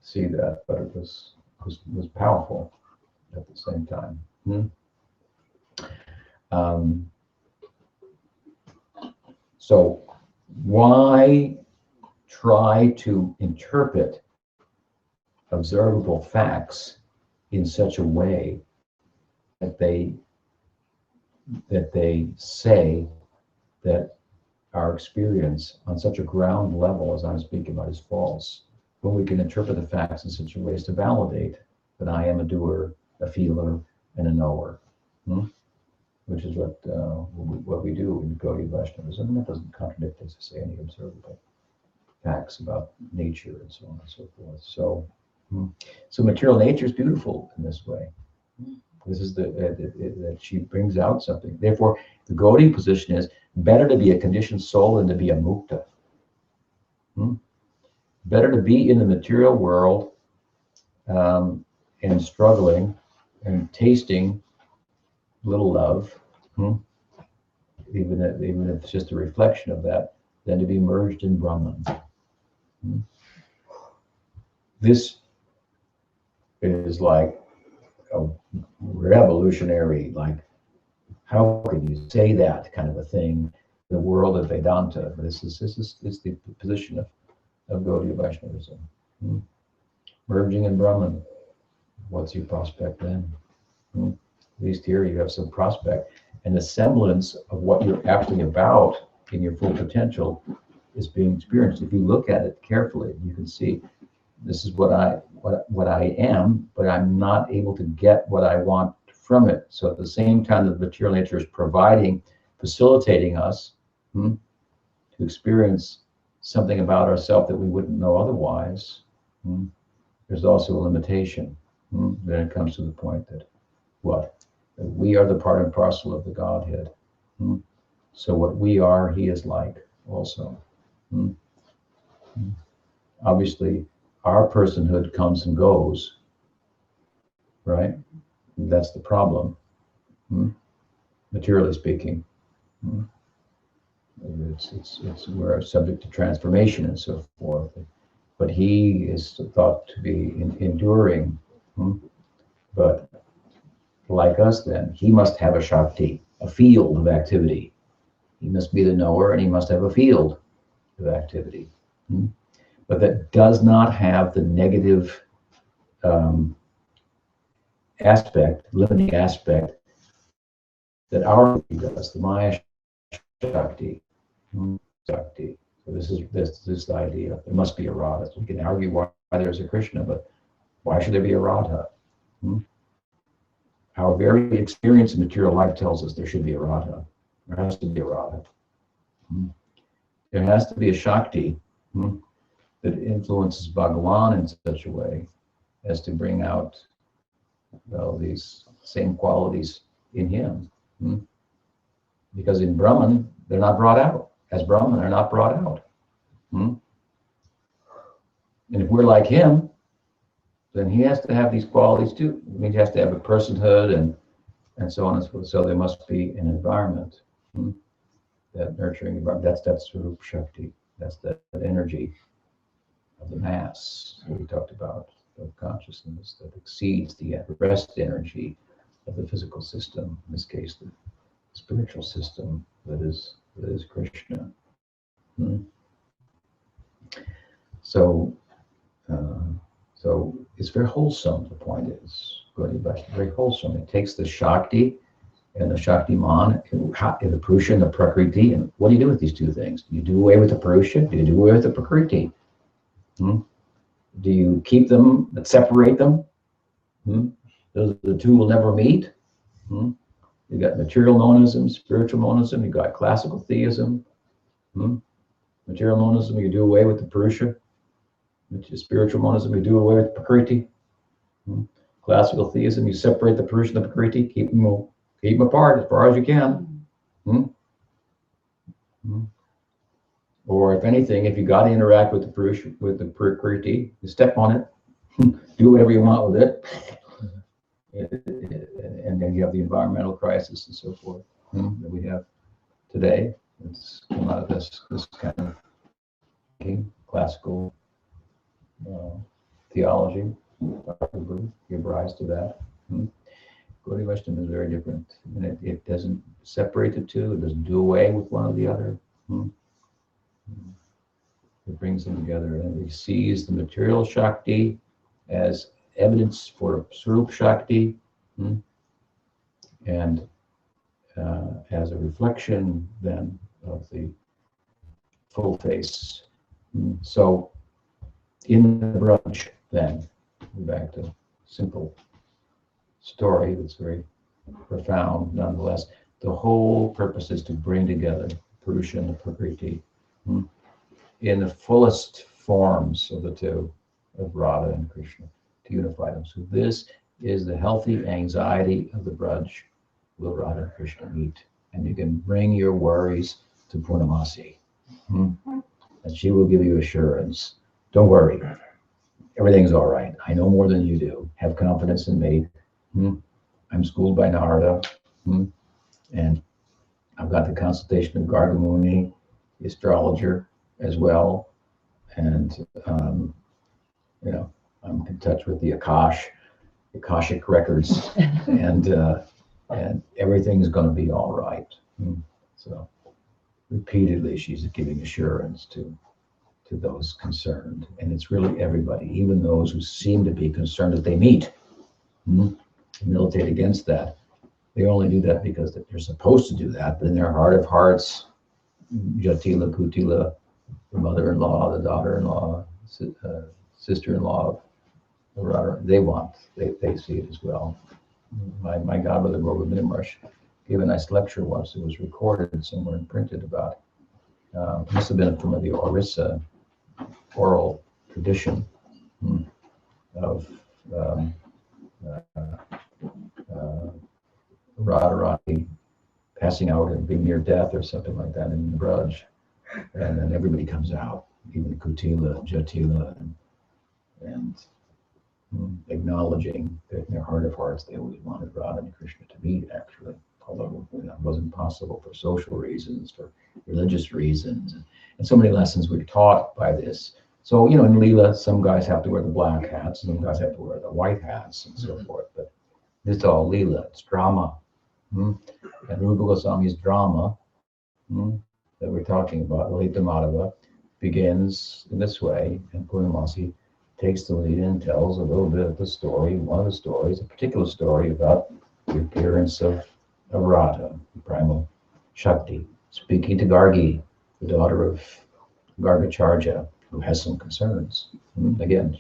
A: see that, but it was powerful at the same time. So why try to interpret observable facts in such a way that they say that our experience on such a ground level as I'm speaking about is false, when we can interpret the facts in such a way as to validate that I am a doer, a feeler, and a knower, which is what we do in Gaudiya Vaishnavism. And that doesn't contradict, as I say, any observable facts about nature and so on and so forth. So material nature is beautiful in this way. This is that she brings out something. Therefore, the Gaudiya position is better to be a conditioned soul than to be a mukta. Better to be in the material world and struggling and tasting little love, even if it's just a reflection of that, than to be merged in Brahman. This is like a revolutionary, like, how can you say that kind of a thing in the world of Vedanta? This is the position of Gaudiya Vaishnavism. Merging in Brahman. What's your prospect then? At least here you have some prospect, and the semblance of what you're actually about in your full potential is being experienced. If you look at it carefully, you can see this is what I am, but I'm not able to get what I want from it. So at the same time that the material nature is facilitating us to experience something about ourselves that we wouldn't know otherwise, there's also a limitation. Then it comes to the point that that we are the part and parcel of the Godhead. So what we are, he is like also. Obviously, our personhood comes and goes, right? That's the problem, materially speaking. We're subject to transformation and so forth. But he is thought to be enduring. But like us, then, he must have a Shakti, a field of activity. He must be the knower, and he must have a field of activity. But that does not have the negative aspect, limiting aspect, that our does, the Maya Shakti. Shakti. So this is the idea. There must be a Radha. So we can argue why there's a Krishna, but why should there be a Radha? Our very experience in material life tells us there should be a Radha. There has to be a Radha. There has to be a Shakti that influences Bhagavan in such a way as to bring out these same qualities in him. Because in Brahman, they're not brought out. As Brahman, they're not brought out. And if we're like him, then he has to have these qualities too. I mean, he has to have a personhood and so on and so forth. So there must be an environment, that nurturing environment. That's Swarup Shakti. That's that energy of the mass that we talked about, of consciousness that exceeds the rest energy of the physical system. In this case, the spiritual system that is Krishna. So it's very wholesome. The point is, going back, very wholesome. It takes the Shakti and the Shaktiman, and the Purusha and the Prakriti. And what do you do with these two things? Do you do away with the Purusha? Do you do away with the Prakriti? Do you keep them, but separate them? The two will never meet. You got material monism, spiritual monism. You got classical theism. Material monism, you do away with the Purusha. Spiritual monism, you do away with Prakriti. Classical theism, you separate the Purusha and the Prakriti, keep them apart as far as you can. Or if anything, if you got to interact with the Purusha, with the Prakriti, you step on it, do whatever you want with it, and then you have the environmental crisis and so forth that we have today. It's come out of this kind of classical theology. Give rise to that. Gaudiya Vaishnava is very different, and it doesn't separate the two. It doesn't do away with one or the other. It brings them together, and it sees the material Shakti as evidence for Swarup Shakti, and as a reflection then of the full face. So in the Braj, then, back to simple story that's very profound nonetheless. The whole purpose is to bring together Purusha and the Prakriti in the fullest forms of the two, of Radha and Krishna, to unify them. So this is the healthy anxiety of the Braj. Will Radha and Krishna meet? And you can bring your worries to Purnamasi. And she will give you assurance. Don't worry. Everything's all right. I know more than you do. Have confidence in me. I'm schooled by Narada. And I've got the consultation of Gargamuni, the astrologer, as well. And, I'm in touch with the Akashic records. And everything's going to be all right. So repeatedly, she's giving assurance to those concerned. And it's really everybody, even those who seem to be concerned that they meet. Militate against that. They only do that because they're supposed to do that, but in their heart of hearts, Jatila, Kutila, the mother-in-law, the daughter-in-law, sister-in-law, they see it as well. My godmother, Govinda Marsh, gave a nice lecture once. It was recorded somewhere and printed about. It must have been from the Orissa oral tradition of Radharani passing out and being near death or something like that in the Braj. And then everybody comes out, even Kutila, Jatila, and acknowledging that in their heart of hearts they always wanted Radha and Krishna to meet, actually. although it wasn't possible for social reasons, for religious reasons. And so many lessons were taught by this. So, in Leela, some guys have to wear the black hats, some guys have to wear the white hats, and so forth. But it's all Leela, it's drama. And Rupa Goswami's drama that we're talking about, Lalita Madhava, begins in this way, and Purnamasi takes the lead and tells a little bit of the story, one of the stories, a particular story about the appearance of Radha, the primal Shakti, speaking to Gargi, the daughter of Gargacharya, who has some concerns. Again,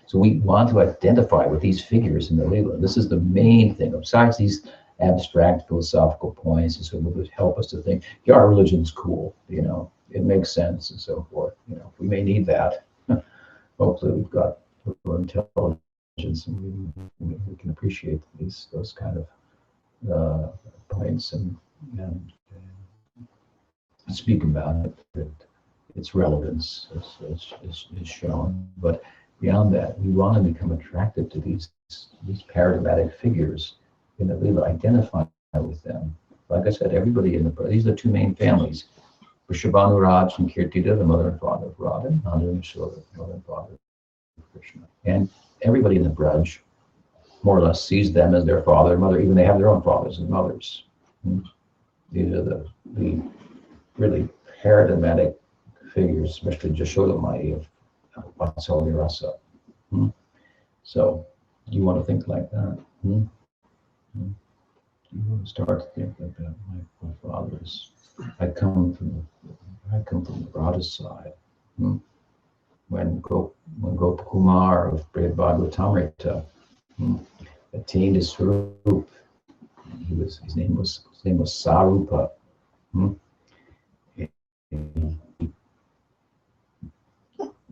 A: so we want to identify with these figures in the Leela. This is the main thing. Besides these abstract philosophical points, and so it would help us to think, yeah, our religion's cool, it makes sense, and so forth. We may need that. Hopefully, we've got a little intelligence, and we can appreciate those kind of points and speak about it. That its relevance is shown, but beyond that, we want to become attracted to these paradigmatic figures in the Leela, identify with them. Like I said, everybody these are the two main families. Vrishabhanu Raj and Kirtida, the mother and father of Radha, and Nanda and Yashoda, the mother and father of Krishna. And everybody in the Braj, more or less, sees them as their father and mother, even they have their own fathers and mothers. These are the really paradigmatic figures, especially Jashoda Mai of Vatsalya Rasa. So you want to think like that. You want to start to think about my fathers. I come from the Radha side. When Gopakumar of Brihad Bhagavatamrita attained his Swarup, his name was Sarupa.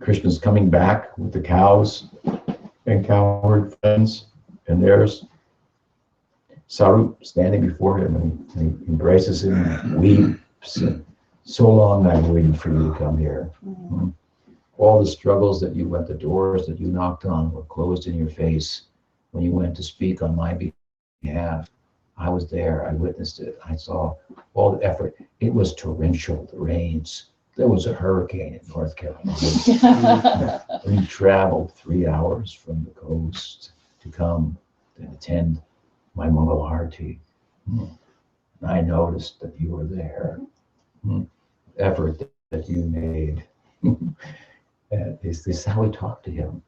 A: Krishna's coming back with the cows and cowherd friends, and there's Sarup standing before him, and he embraces him and weeps. And, so long I've waited for you to come here. All the struggles that you went, the doors that you knocked on were closed in your face when you went to speak on my behalf. I was there, I witnessed it, I saw all the effort. It was torrential, the rains. There was a hurricane in North Carolina. We traveled 3 hours from the coast to come and attend my Mangal Arati. I noticed that you were there. Effort that you made. This is how we talked to him.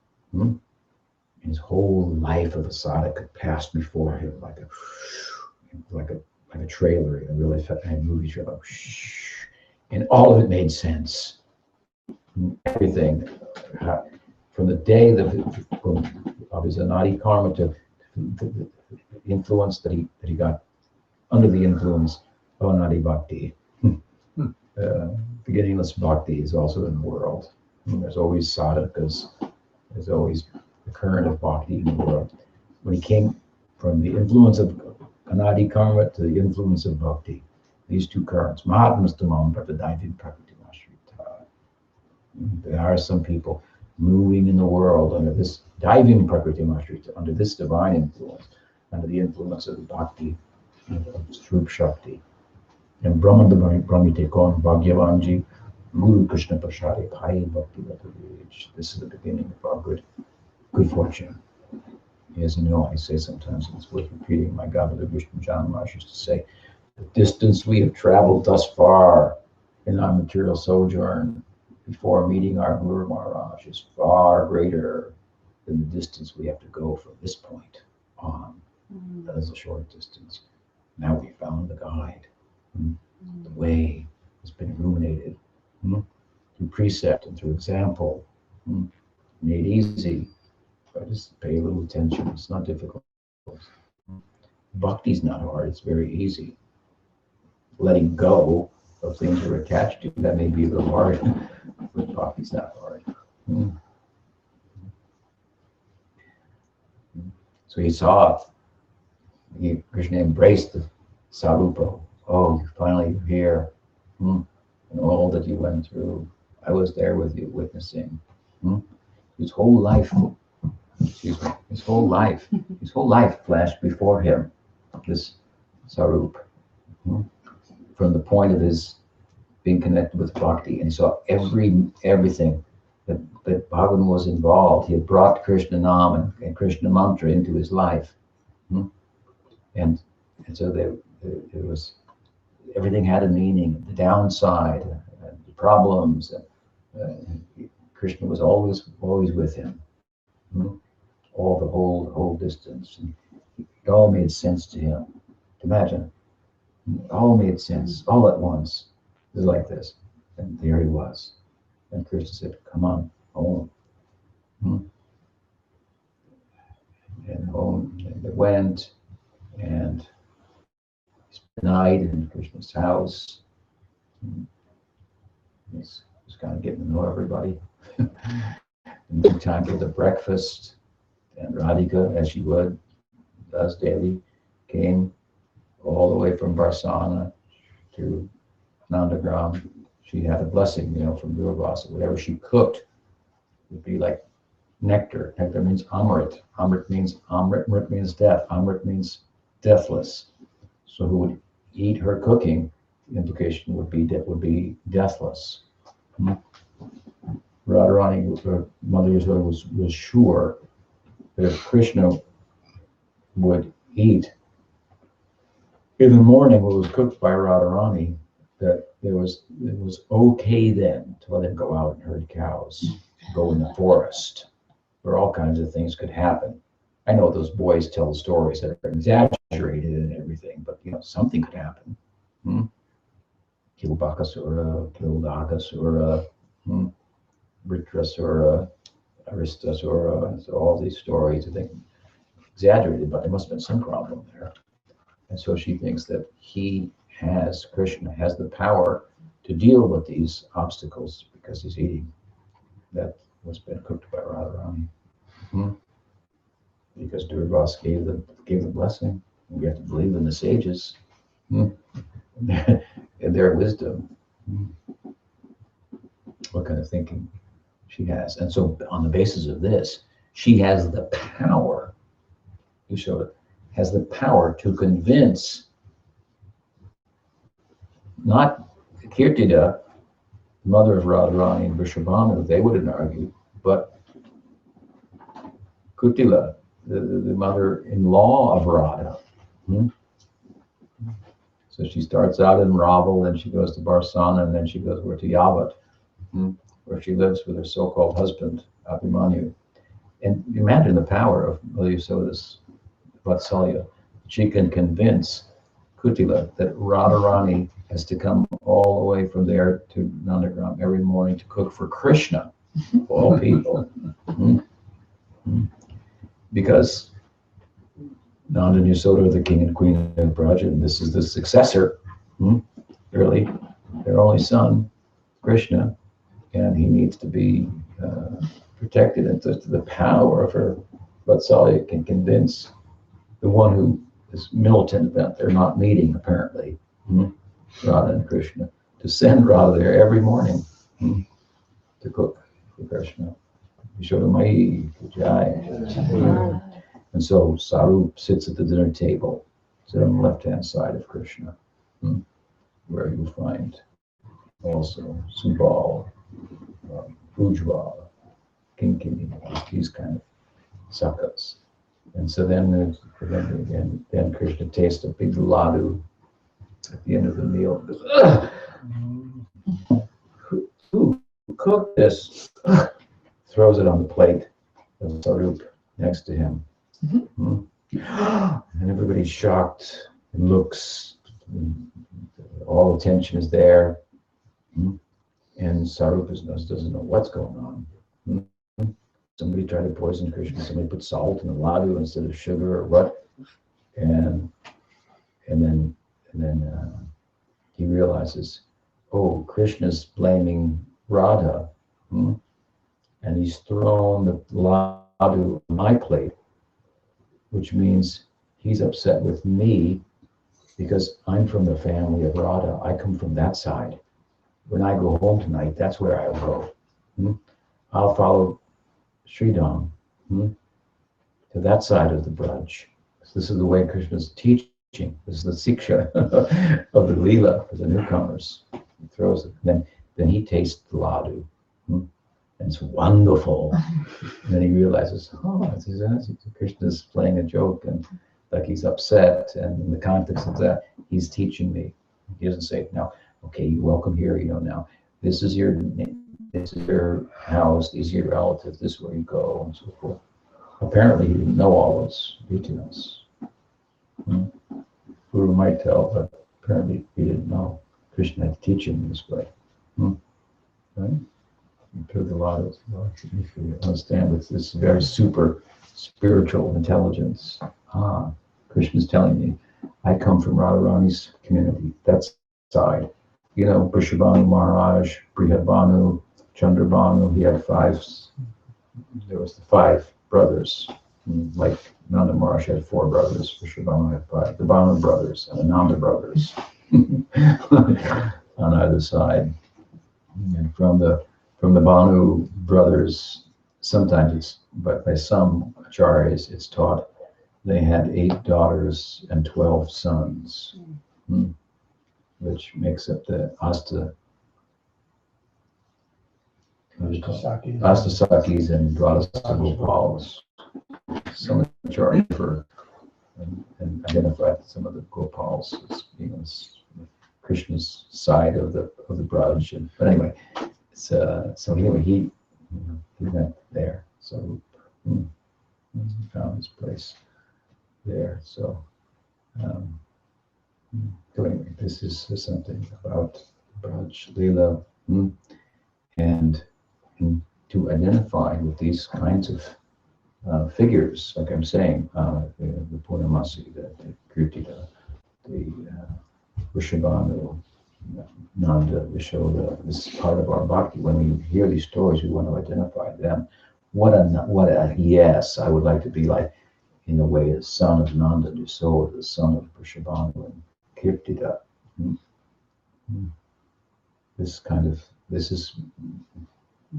A: His whole life of a sadhaka passed before him like a trailer in a really movie trailer. And all of it made sense. Everything, from the day of his anadi karma to the influence that he got under the influence of anadi bhakti. Beginningless bhakti is also in the world. There's always sadhakas. There's always the current of bhakti in the world. When he came from the influence of anadi karma to the influence of bhakti, these two currents, Mahatmas Tamam Pratadaitin Prakriti Mashrita. There are some people moving in the world under this Daivim Prakriti Mashrita, under this divine influence, under the influence of the bhakti, of Srup Shakti. And Brahmanda Brahmite Kon Bhagyavanji Guru Krishna Prashadi Pai Bhakti Vatavij. This is the beginning of our good fortune. As you know, I say sometimes, and it's worth repeating, my Godmother Vishnu John Maharaj used to say, the distance we have traveled thus far in our material sojourn before meeting our Guru Maharaj is far greater than the distance we have to go from this point on. That is a short distance. Now we found the guide. The way has been illuminated through precept and through example, made easy. Just pay a little attention. It's not difficult. Bhakti's not hard. It's very easy. Letting go of things we're attached to, that may be a little hard, but bhakti's not hard. So he saw it. Krishna embraced the Sarupa. Oh, you finally here. And all that you went through, I was there with you, witnessing. His whole life, his whole life flashed before him. This Sarup, from the point of his being connected with bhakti, and he saw everything that Bhagavan was involved. He had brought Krishna Nam and Krishna Mantra into his life, and so it was, everything had a meaning. The downside, the problems. Krishna was always with him, all the whole distance. And it all made sense to him. Imagine, it all made sense all at once. It was like this, and there he was. And Krishna said, "Come on, home." And home, and they went, and spent the night in Krishna's house. He was kind of getting to know everybody. And took time for the breakfast, and Radhika, as she does daily, came all the way from Barsana to Nandagram. She had a blessing, from Durvasa. Whatever she cooked would be like nectar. Nectar means amrit. Amrit means death. Amrit means deathless. So who would eat her cooking? The implication would be deathless. Radharani, her Mother Yashoda, was sure that if Krishna would eat in the morning what was cooked by Radharani, that it was okay then to let him go out and herd cows, go in the forest, where all kinds of things could happen. I know those boys tell stories that are exaggerated and everything, but something could happen. Kill Bakasura, kill Nagasura, Vritrasura, Aristasura, so all these stories, I think, exaggerated, but there must have been some problem there. And so she thinks that Krishna has the power to deal with these obstacles because he's eating that was been cooked by Radharani. Because Durvas gave the blessing. We have to believe in the sages and their wisdom. What kind of thinking she has. And so on the basis of this, she has the power, has the power to convince not Kirtida, mother of Radharani and Vrishabhanu, they wouldn't argue, but Kutila, the mother-in-law of Radha. So she starts out in Raval, then she goes to Barsana, and then she goes to Yavat, where she lives with her so-called husband, Abhimanyu. And imagine the power of Mother Yasoda's Vatsalya. She can convince Kutila that Radharani has to come all the way from there to Nandagram every morning to cook for Krishna, of all people. Because Nanda and Yasoda are the king and queen of Braja, and this is the successor, really, their only son, Krishna, and he needs to be protected. And the power of her Vatsalya can convince the one who is militant that they're not meeting, apparently, Radha and Krishna, to send Radha there every morning to cook for Krishna. Yashodamai Jai. And so Sarup sits at the dinner table, sits on the left-hand side of Krishna, where you'll find also Subal, Ujjval, Kinkini, these kind of sakas. And so then Krishna tastes a big laddu at the end of the meal. Who cooked this? Throws it on the plate of Sarup next to him. And everybody's shocked and looks. All attention is there. And Sarup doesn't know what's going on. Somebody tried to poison Krishna. Somebody put salt in the laddu instead of sugar or what. And then he realizes, oh, Krishna's blaming Radha. And he's thrown the laddu on my plate, which means he's upset with me because I'm from the family of Radha. I come from that side. When I go home tonight, that's where I'll go. I'll follow Sridham to that side of the Braj. So this is the way Krishna's teaching This is the siksha of the lila for the newcomers. He throws it, and then he tastes the ladu, and it's wonderful. And then he realizes, oh, Krishna's playing a joke, and like he's upset, and in the context of that, he's teaching me. He doesn't say, now, okay, you're welcome here, now this is your house, these are your relatives, this is where you go, and so forth. Apparently, he didn't know all those details. Guru might tell, but apparently he didn't know. Krishna had to teach him this way. Right? Through the lot of, if you understand with this very super spiritual intelligence. Krishna's telling me, I come from Radharani's community, that side. Vrishabhanu Maharaj, Brihadbhanu, Chandrabhanu, he had there was the 5 brothers. Like Nanda Maharaj had 4 brothers, Vrishabhanu had 5. The Bhanu brothers and the Nanda brothers on either side. And from the Bhanu brothers, sometimes it's, but by some acharyas, it's taught they had 8 daughters and 12 sons, which makes up the Astasakis and Radhasagopals. Some acharya for and identified some of the Gopals as being Krishna's side of the Braj. But anyway, so anyway, he went there. So he found his place there. So anyway, this is something about Braj Leela, and to identify with these kinds of figures, like I'm saying, the Purnamasi, the Kirtita, the Vrishabhanu, Nanda, Yashoda. This is part of our bhakti. When we hear these stories, we want to identify them. What a yes, I would like to be like, in a way, the son of Nanda, Yashoda, the son of Vrishabhanu and Kirtita. This is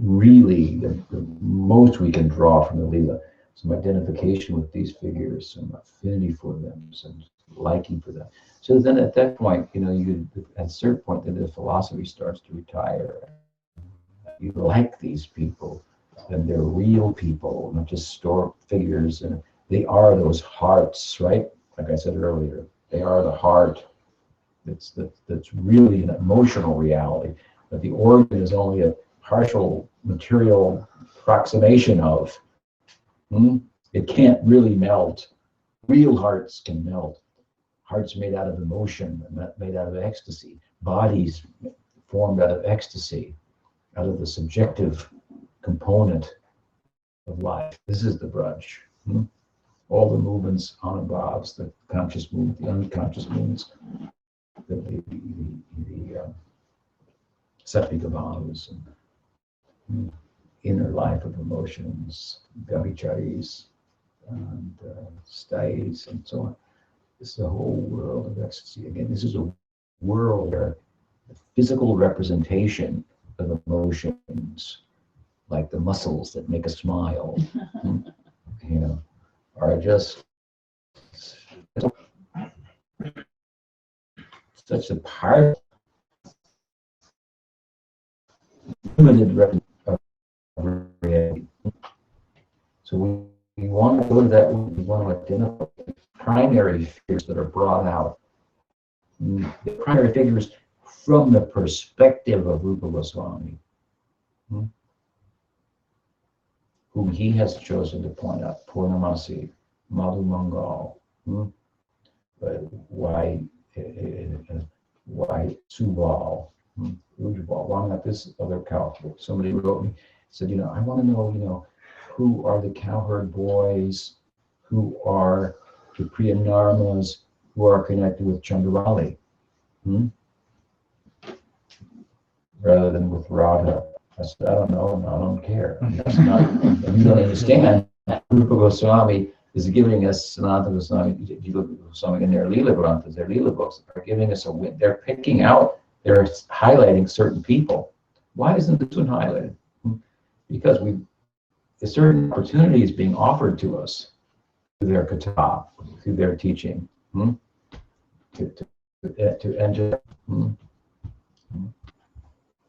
A: really the most we can draw from the Leela. Some identification with these figures, some affinity for them, some liking for them. So then at that point, at a certain point, then the philosophy starts to retire. You like these people, and they're real people, not just store figures. And they are those hearts, right? Like I said earlier, they are the heart. That's really an emotional reality, but the organ is only a partial material approximation of. It can't really melt. Real hearts can melt. Hearts made out of emotion, made out of ecstasy. Bodies formed out of ecstasy, out of the subjective component of life. This is the Braj. All the movements, anubhavs, the conscious movement, the unconscious movements, the sattvika bhavas, and inner life of emotions, gavicharis, and stais, and so on. This is a whole world of ecstasy. Again, this is a world where the physical representation of emotions, like the muscles that make us smile, are just such a powerful, limited representation of reality. So we want to go to that. We want to identify the primary figures that are brought out. The primary figures from the perspective of Rupa Goswami, whom he has chosen to point out. Purnamasi, Madhu Mangal, why Subal, Ujjval, why not this other cow? Somebody wrote me, said, I want to know, who are the cowherd boys, who are the Priya Narmas, who are connected with Chandralali, rather than with Radha. I said, I don't know, and I don't care. That's not, you don't understand. Rupa Goswami is giving us, Sanatana Goswami, Goswami in their Leela Granthas, their Leela books, are giving us they're picking out, they're highlighting certain people. Why isn't this one highlighted? Because a certain opportunity is being offered to us through their kata, through their teaching. to enter.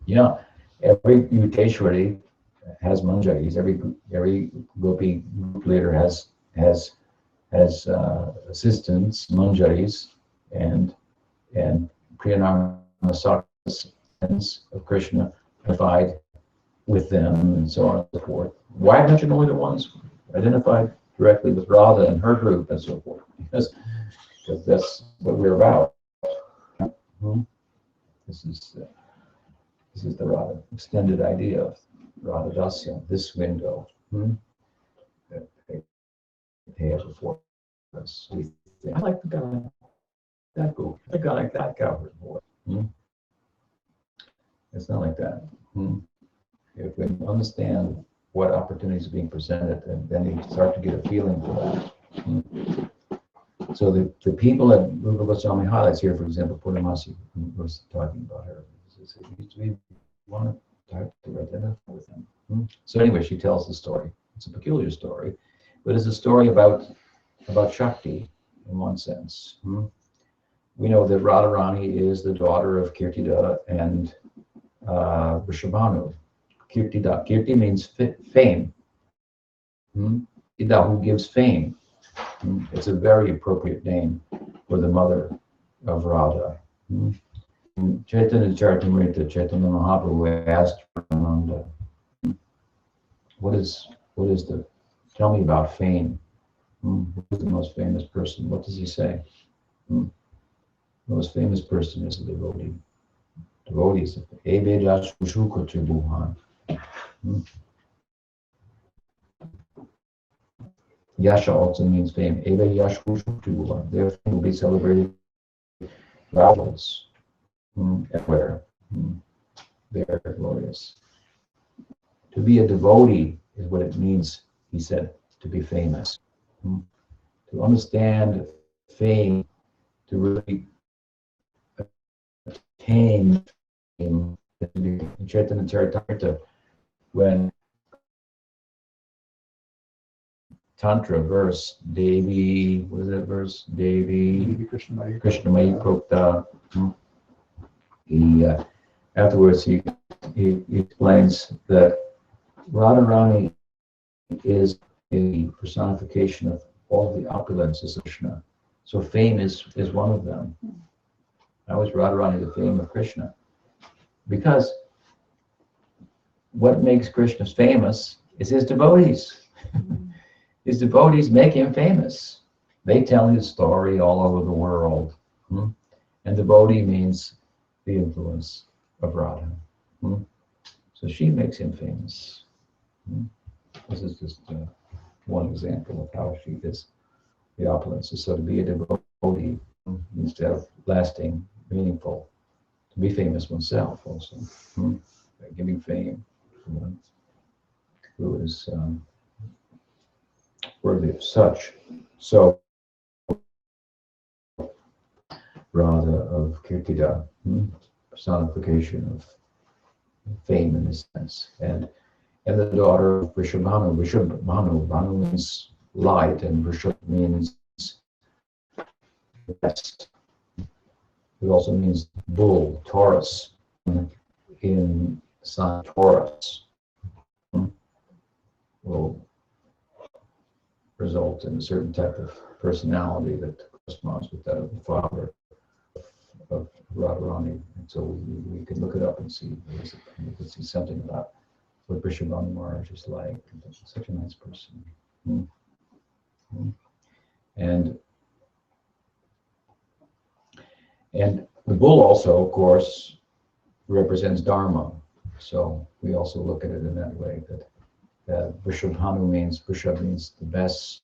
A: Yeah, every Yuteshwari has manjaris. Every gopi group leader has assistants, manjaris, and Priyanama Sakas of Krishna identified with them, and so on and so forth. Why mention only the ones identified directly with Radha and her group and so forth? Because that's what we're about. This is the Radha extended idea of Radha Dasya, this window that they have before us. We think, I like the guy like that group, the guy like that coward boy. It's not like that. If we understand what opportunities are being presented, and then you start to get a feeling for that. So the people that Rupa Goswami highlights here, for example, Purnamasi was talking about her. We want to identify with them. So anyway, she tells the story. It's a peculiar story, but it's a story about Shakti in one sense. We know that Radharani is the daughter of Kirtida and Vrishabhanu. Kirtida. Kirti means fame. Ida, who gives fame. It's a very appropriate name for the mother of Radha. Chaitanya Charitamrita, Chaitanya Mahaprabhu asked Ramananda, what is the, tell me about fame. Who's the most famous person? What does he say? The most famous person is a devotee. Devotees. Yasha also means fame. Their fame will be celebrated rivals everywhere. They're glorious. To be a devotee is what it means, he said, to be famous. To understand fame, to really attain fame, in Chaitanya Charitamrita, when Tantra verse, Devi, what is that verse? Devi Krishnamai Prokta. Afterwards, he explains that Radharani is a personification of all the opulences of Krishna. So fame is one of them. How is Radharani the fame of Krishna? Because what makes Krishna famous is his devotees. His devotees make him famous. They tell his story all over the world. And devotee means the influence of Radha. So she makes him famous. This is just one example of how she is the opulences. So to be a devotee instead of lasting, meaningful, to be famous oneself also, by giving fame to one who is worthy of such. So Radha of Kirtida, personification of fame in this sense, and the daughter of Vrishabhanu. Bhanu means light, and Vrishab means best. It also means bull, Taurus, in sign Taurus. Will result in a certain type of personality that corresponds with that of the father of Radharani. And so we can look it up and see, we can see something about what Vrishabhanu Maharaj is like. He's such a nice person. And the bull also, of course, represents Dharma. So we also look at it in that way, that Vrishabhanu means, Vrishab means the best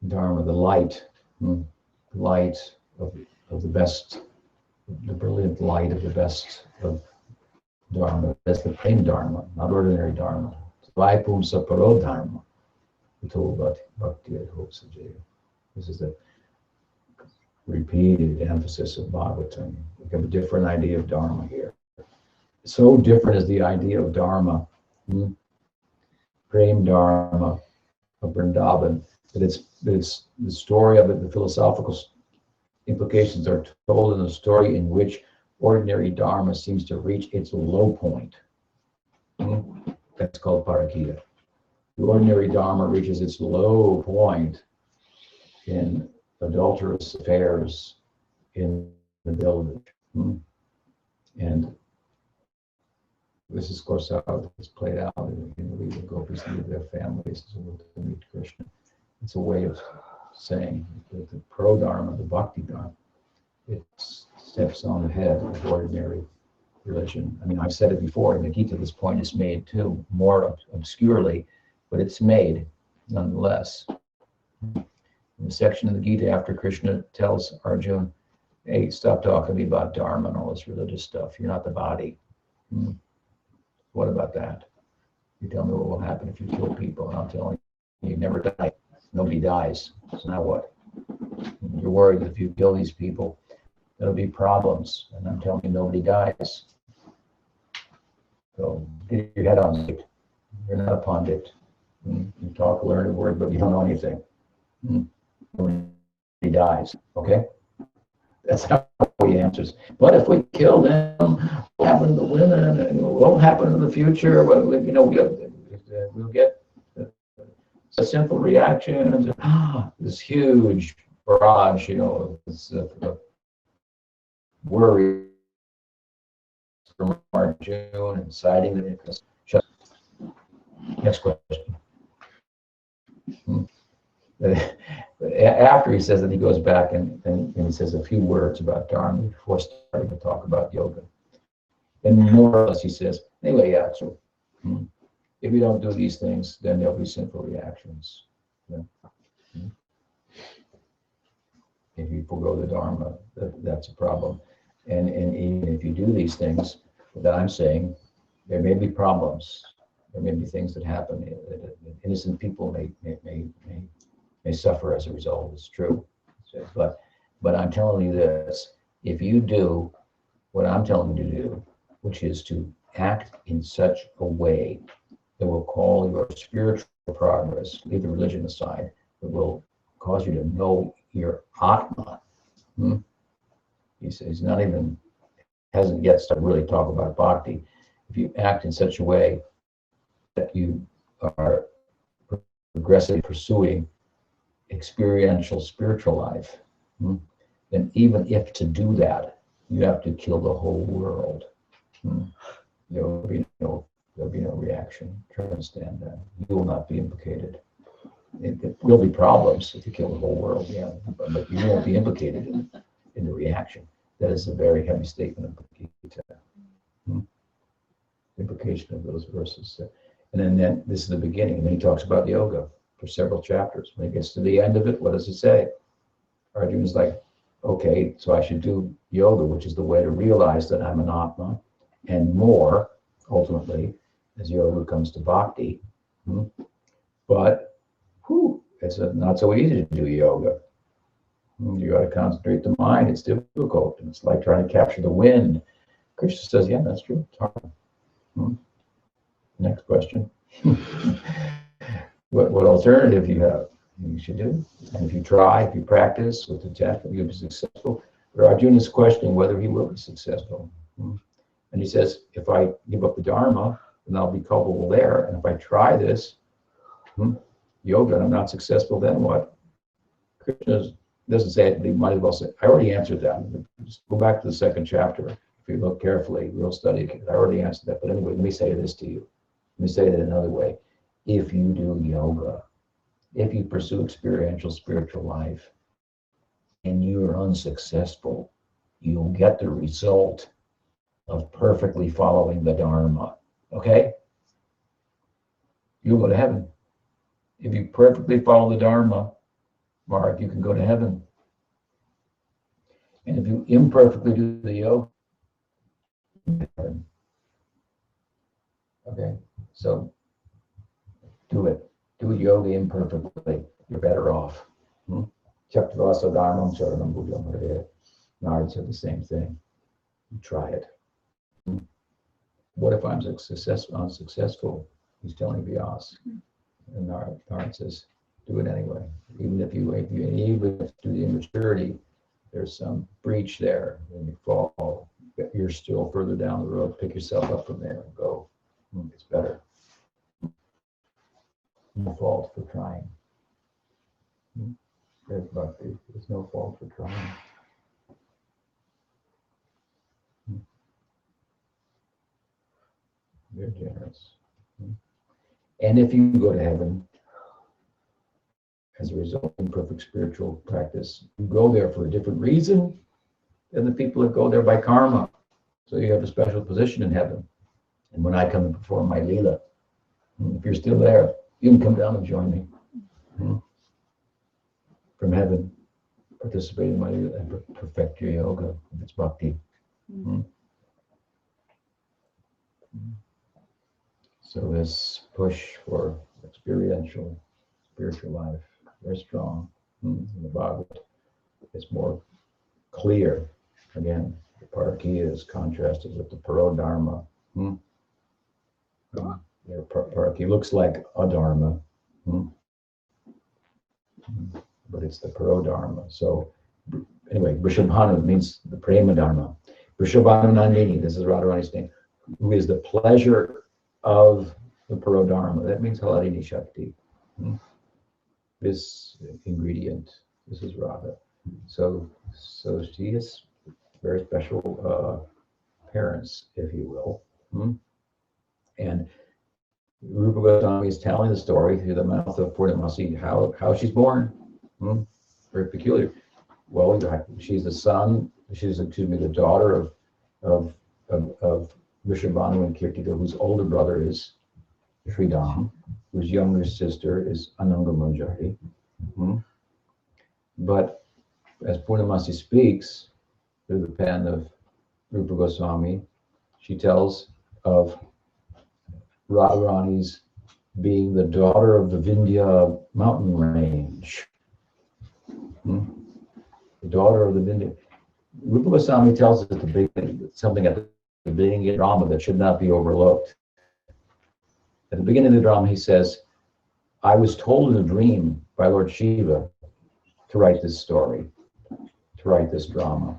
A: Dharma, the light of the best, the brilliant light of the best of Dharma. That's the plain Dharma, not ordinary Dharma. Vaipum saparo Dharma. This is the repeated emphasis of Bhagavatam. We have a different idea of Dharma here. So different is the idea of Dharma, Prem Dharma of Vrindavan, That it's the story of it, the philosophical implications are told in a story in which ordinary dharma seems to reach its low point. That's called parakita. The ordinary dharma reaches its low point in adulterous affairs in the village. And this is, of course, how it's played out in the gopis leave their families to meet Krishna. It's a way of saying that the pro-dharma, the bhakti dharma, it steps on ahead of ordinary religion. I mean, I've said it before, in the Gita, this point is made too, more obscurely, but it's made nonetheless. In the section of the Gita after Krishna tells Arjuna, hey, stop talking to me about dharma and all this religious stuff. You're not the body. What about that? You tell me what will happen if you kill people, and I'm telling you, you never die. Nobody dies. So now what? You're worried that if you kill these people, there'll be problems, and I'm telling you, nobody dies. So get your head on straight. You're not a pundit. You talk, learn a word, but you don't know anything. Nobody dies. Okay? That's how he answers. But if we kill them, what will happen to the women? And what will happen in the future? Well, we'll get a simple reaction. This huge barrage, this worry from Arjuna and citing the next question. After he says that, he goes back and he says a few words about dharma before starting to talk about yoga. And more or less he says, anyway, yeah, so if you don't do these things, then there'll be sinful reactions. If you forego the dharma, that's a problem. And even if you do these things that I'm saying, there may be problems. There may be things that happen. Innocent people may suffer as a result. It's true. But I'm telling you this: if you do what I'm telling you to do, which is to act in such a way that will call your spiritual progress, leave the religion aside, that will cause you to know your Atma. He says hasn't yet started really talk about bhakti. If you act in such a way that you are progressively pursuing experiential spiritual life, then even if to do that, you have to kill the whole world. There will be no reaction. Try to understand that. You will not be implicated. It will be problems if you kill the whole world, but you won't be implicated in the reaction. That is a very heavy statement of the Gita. Implication of those verses. And then this is the beginning, and then he talks about yoga for several chapters. When he gets to the end of it, what does he say? Arjuna's like, okay, so I should do yoga, which is the way to realize that I'm an Atma, and more, ultimately, as yoga comes to bhakti. But it's not so easy to do yoga. You got to concentrate the mind. It's difficult. And it's like trying to capture the wind. Krishna says, yeah, that's true. It's hard. Next question. What alternative you should do? And if you try, if you practice with the tattva, you'll be successful. But Arjuna is questioning whether he will be successful. And he says, if I give up the dharma, then I'll be culpable there. And if I try this yoga and I'm not successful, then what? Krishna doesn't say it, but he might as well say, I already answered that. Just go back to the second chapter. If you look carefully, we'll study it. I already answered that. But anyway, let me say this to you. Let me say it another way. If you do yoga, if you pursue experiential spiritual life, and you are unsuccessful, you'll get the result of perfectly following the Dharma. Okay? You'll go to heaven. If you perfectly follow the Dharma, Mark, you can go to heaven. And if you imperfectly do the yoga, okay? So do it. Do yoga imperfectly. You're better off. Chaktavasa Dharmam Charanam Bhujam Hare. Nard said the same thing. You try it. What if I'm unsuccessful? He's telling Vyas. And Nard says, Do it anyway. Even if you through the immaturity, there's some breach there, and you fall, you're still further down the road. Pick yourself up from there and go. It's better. No fault for trying. There's bhakti. There's no fault for trying. They're generous. And if you go to heaven, as a result of perfect spiritual practice, you go there for a different reason than the people that go there by karma. So you have a special position in heaven. And when I come and perform my lila, if you're still there, you can come down and join me. From heaven, participate in my lila and perfect your yoga if it's bhakti. So this push for spiritual life, very strong. In the Bhagavad, it's more clear. Again, the Parakya is contrasted with the Parodharma. Parakya looks like a dharma, but it's the Parodharma. So anyway, Vrishabhanu means the Prema Dharma. Vrishabhanu Nandini, this is Radharani's name, who is the pleasure of the Parodharma. That means Haladini Shakti. This ingredient, this is Radha. So she has very special parents, if you will. And Rupa Goswami is telling the story through the mouth of Purnamasi how she's born. Very peculiar. Well, she's the daughter of Vrishabhanu and Kirtika, whose older brother is Sridham, whose younger sister is Ananga Manjari. But as Purnamasi speaks through the pen of Rupa Goswami, she tells of Radharani's being the daughter of the Vindhya mountain range. The daughter of the Vindhya. Rupa Goswami tells us something at the beginning of the drama that should not be overlooked. At the beginning of the drama, he says, I was told in a dream by Lord Shiva to write this story, to write this drama.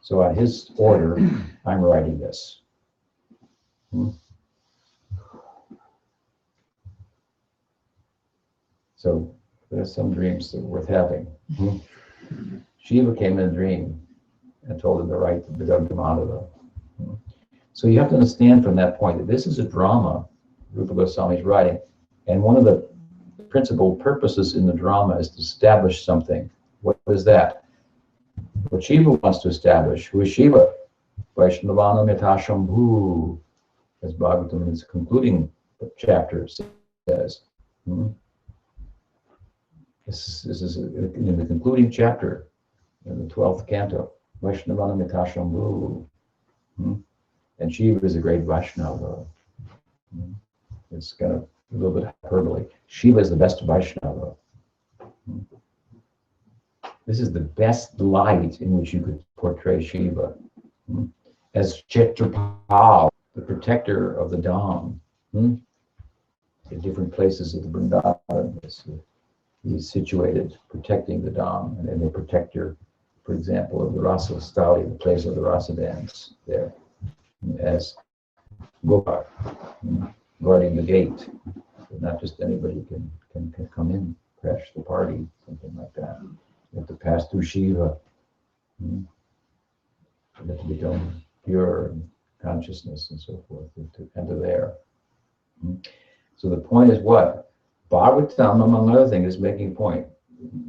A: So at his order, I'm writing this. So there's some dreams that are worth having. Shiva came in a dream and told him to write the Bhagavad. So you have to understand from that point that this is a drama Rupa Goswami is writing, and one of the principal purposes in the drama is to establish something. What is that? What Shiva wants to establish. Who is Shiva? Vaishnavanam Yatashambhu, as Bhagavatam in its concluding chapter says. This is in the concluding chapter in the 12th canto. Vaishnavanam Yatashambhu. And Shiva is a great Vaishnava. It's kind of a little bit hyperbole. Shiva is the best Vaishnava. This is the best light in which you could portray Shiva. As Chitrapal, the protector of the Dham. In different places of the Vrindavan, he's situated protecting the Dham, and then the protector, for example, of the Rasa Stali, the place of the Rasa dance there, as Gopal, guarding the gate. Not just anybody can come in, crash the party, something like that. You have to pass through Shiva. You have to become pure in consciousness and so forth to enter there. So the point is what? Bhagavatam, among other things, is making point,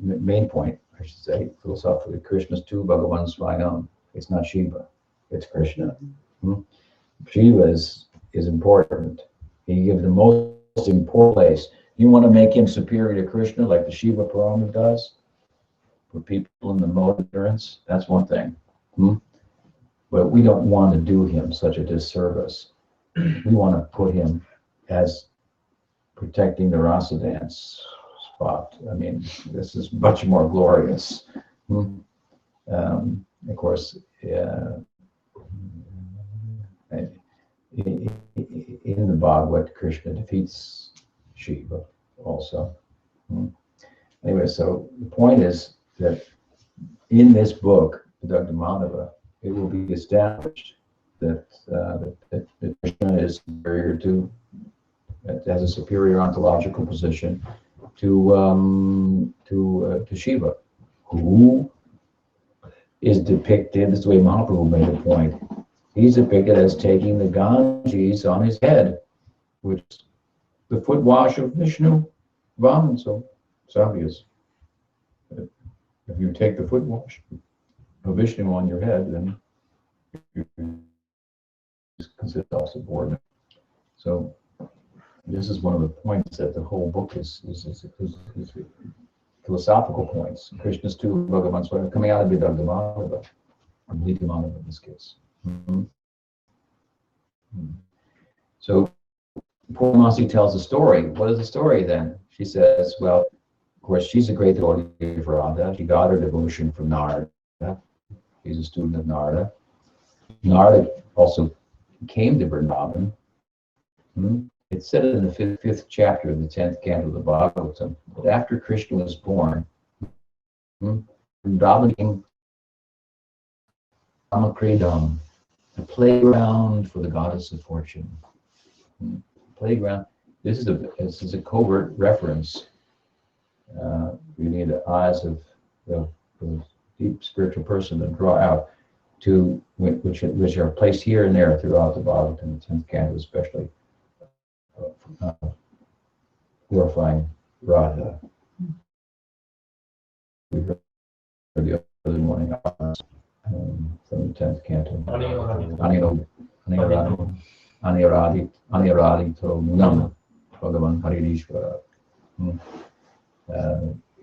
A: main point, I should say, philosophically, Krishna's tu Bhagavan Swayam. It's not Shiva, it's Krishna. Shiva is important. He gives the most important place. You want to make him superior to Krishna, like the Shiva Purana does, for people in the mode of ignorance, that's one thing. But we don't want to do him such a disservice. We want to put him as protecting the rasa dance spot. I mean, this is much more glorious. Of course, in the Bhagavad, Krishna defeats Shiva also. Anyway, so the point is that in this book, Dr. Madhava, it will be established that, that Krishna is superior to, has a superior ontological position to Shiva, who is depicted, this is the way Mahaprabhu made a point, he's depicted as taking the Ganges on his head, which is the foot wash of Vishnu, Vaman, so it's obvious. If you take the foot wash of Vishnu on your head, then you consider yourself subordinate. So this is one of the points that the whole book is philosophical points. Krishna's two Bhagavan Swami coming out of Vidagdhamana, or Vidagdhamana in this case. So Purnamasi tells a story. What is the story then? She says, well, of course, she's a great devotee of Radha. She got her devotion from Narada. She's a student of Narada. Narada also came to Vrindavan. It's said in the fifth chapter of the 10th canto of the Bhagavatam that after Krishna was born, Vrindavan became Ramakridam, the playground for the goddess of fortune. Playground. This is a covert reference. You need the eyes of the deep spiritual person to draw out to which are placed here and there throughout the Bhagavatam, the 10th canto especially, glorifying Radha. We heard the other morning from the 10th canto. Aniradito Nam Bhagavan Haririshvara.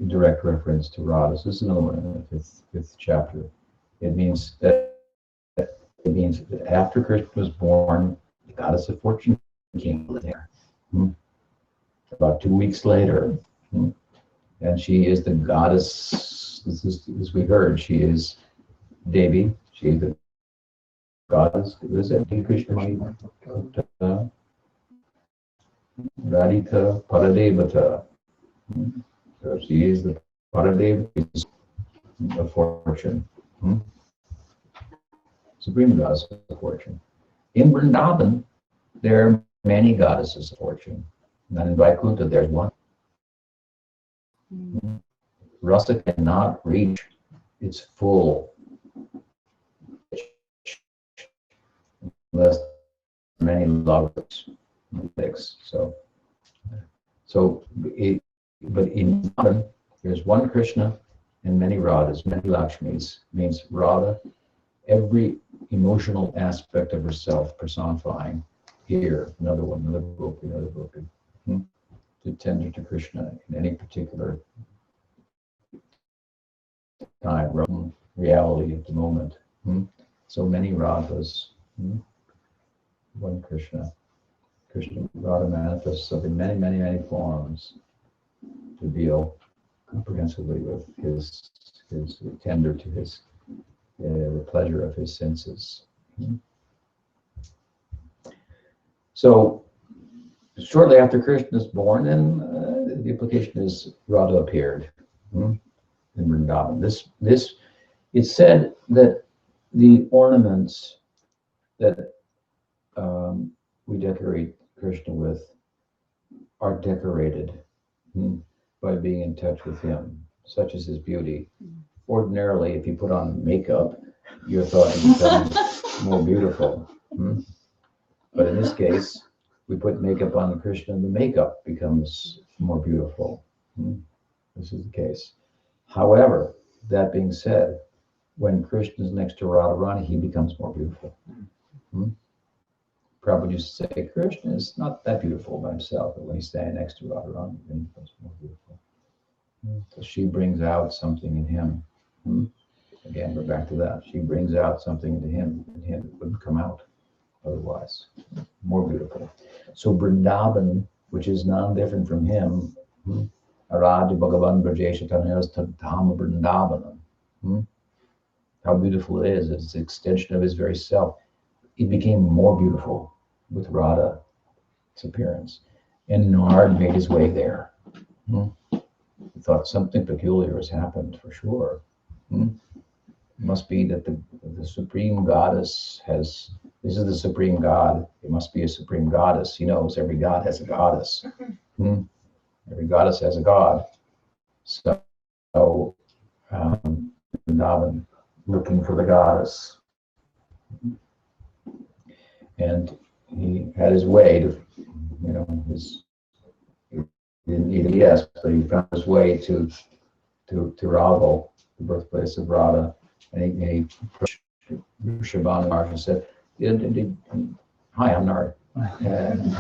A: Direct reference to Radha. So this is another one in the fifth chapter. It means that after Krishna was born, the goddess of fortune came there. About 2 weeks later, and she is the goddess. As we heard, she is Devi. She is the goddess. Is it Krishna? Radhika Paradevata. So she is the Paradevata of fortune. Supreme goddess of fortune. In Vrindavan, there are many goddesses of fortune. And in Vaikuntha, there's one. Rasa cannot reach its full unless many lovers. But in Vrindavan, there's one Krishna and many Radhas, many Lakshmis. Means Radha, every emotional aspect of herself personifying. Here, another one, another Gopi. To tender to Krishna in any particular time, reality at the moment. So many Radhas, one Krishna. Krishna Radha manifests himself in many forms to deal comprehensively with his tender to his the pleasure of his senses. So shortly after Krishna is born, then the implication is Radha appeared in Vrindavan. This it's said that the ornaments that we decorate Krishna with are decorated by being in touch with him, such as his beauty. Ordinarily, if you put on makeup, your thought becomes more beautiful. But in this case, we put makeup on Krishna, and the makeup becomes more beautiful. This is the case. However, that being said, when Krishna is next to Radharani, he becomes more beautiful. Prabhupada used to say, Krishna is not that beautiful by himself, but when he's standing next to Radharani, then he becomes more beautiful. So she brings out something in him. Again, we're back to that. She brings out something into him that wouldn't come out otherwise. More beautiful. So Vrindavan, which is non-different from him, Aradi Bhagavan Brajesha Tanayas Dhama Vrindavanam. How beautiful it is. It's an extension of his very self. It became more beautiful with Radha's appearance. And Nard made his way there. He thought something peculiar has happened for sure. Hmm? It must be that the supreme goddess has. This is the supreme god. It must be a supreme goddess. He knows every god has a goddess. Hmm? Every goddess has a god. So, Vrindavan looking for the goddess, and he had his way to, he didn't need a yes, but he found his way to Radha, the birthplace of Radha, and he Shabana Maharaj said, "Hi, I'm Nard." And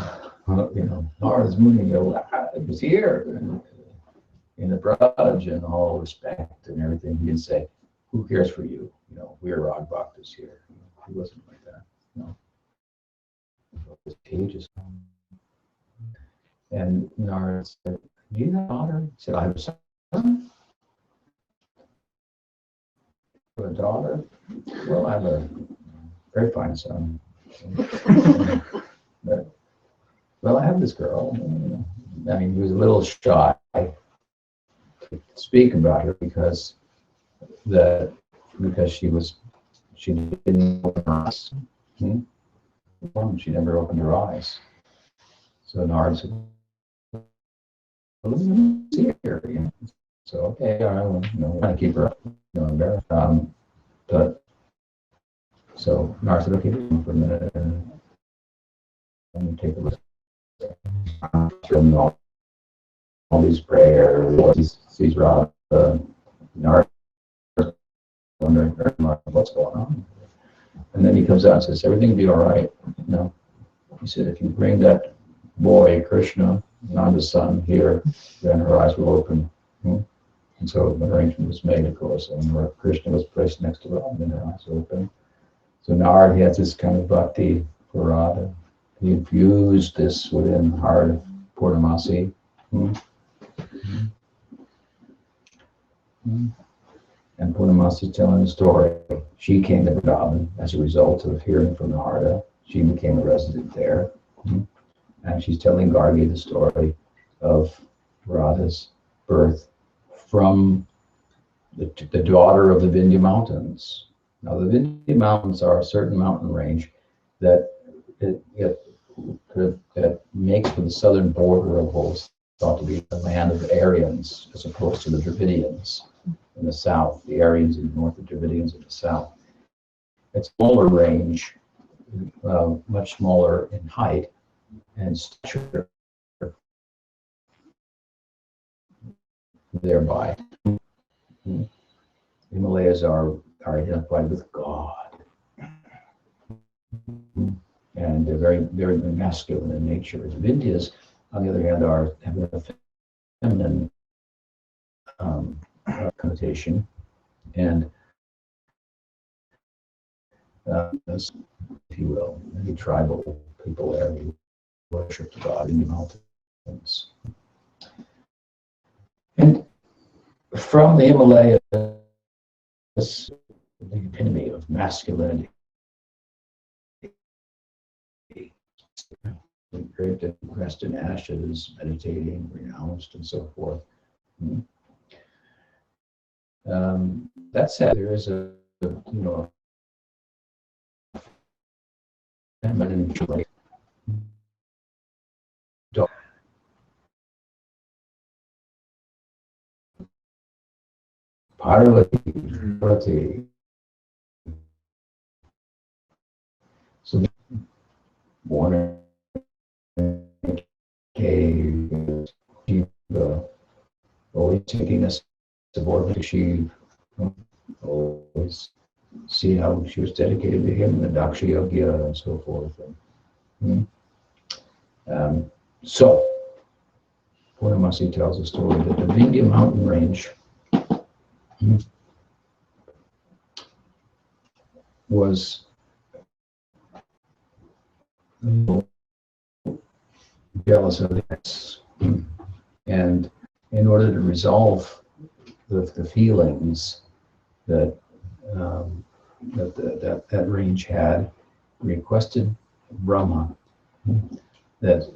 A: Nard is moving. It was here in the Braj and all respect and everything. He didn't say, "Who cares for you? We're Rag Bhaktas here." He wasn't like that. His pages. And Nard said, "Do you have a daughter?" He said, "I have a son." "A daughter?" "Well, I have a very fine son." But, well, I have this girl. I mean, he was a little shy to speak about her because she didn't open her eyes. She never opened her eyes. So Nard said, "Well, let me see her." So okay, all right, well, trying to keep her embarrassed. But so Nard said, "Okay, for a minute, and take a listen." All these prayers, sees Radha, Nard wondering what's going on. And then he comes out and says, "Everything will be all right." He said, "If you bring that boy, Krishna, Nanda's son, here, then her eyes will open." And so an arrangement was made, of course, and Krishna was placed next to Radha, and her eyes open. So Nard, he has this kind of bhakti for Radha. He infused this within the heart of Purnamasi. And Purnamasi telling the story. She came to Vrindavan as a result of hearing from Narada. She became a resident there. And she's telling Gargi the story of Radha's birth from the daughter of the Vindhya Mountains. Now, the Vindhya Mountains are a certain mountain range that makes for the southern border of what was thought to be the land of the Aryans, as opposed to the Dravidians in the south, the Aryans in the north, the Dravidians in the south. It's a smaller range, much smaller in height and stature thereby. Himalayas are identified with God. And they're very, very masculine in nature. The Vindhyas, on the other hand, have a feminine connotation, and if you will, many tribal people there who worship God in the mountains. And from the Himalayas, the epitome of masculinity, dressed in ashes, meditating, renounced, and so forth. That said, there is a feminine trait. Parvati. So born in a cave, always taking a subordinate to Shiva, always see how she was dedicated to him, the Daksha Yogya and so forth. So, Purnamasi tells a story that the Vindhya mountain range was jealous of this, and in order to resolve the feelings that that range had, requested Brahma that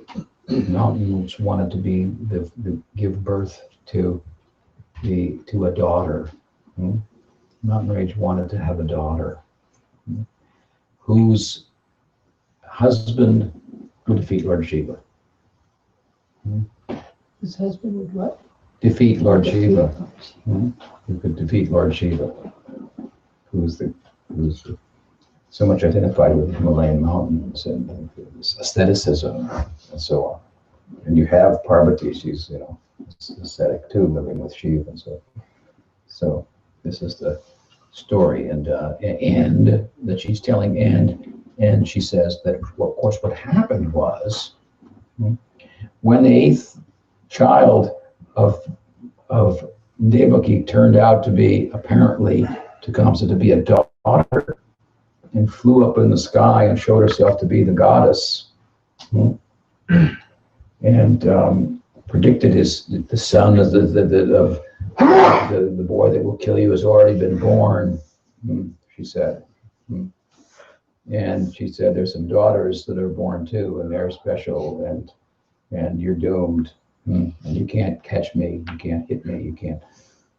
A: mountains wanted to be give birth to to a daughter. Hmm? Mountain Range wanted to have a daughter whose husband would defeat Lord Shiva.
B: His husband would what?
A: Defeat Lord Shiva. Who could defeat Lord Shiva, who's so much identified with the Himalayan mountains and aestheticism and so on. And you have Parvati, she's ascetic too, living with Shiva and so forth. So this is the story, and that she's telling, and she says that, well, of course, what happened was when the eighth child of Devaki turned out to be apparently Tecumseh to be a daughter, and flew up in the sky and showed herself to be the goddess, and predicted the son of the boy that will kill you has already been born, she said. And she said there's some daughters that are born too, and they're special, and you're doomed, and you can't catch me, you can't hit me, you can't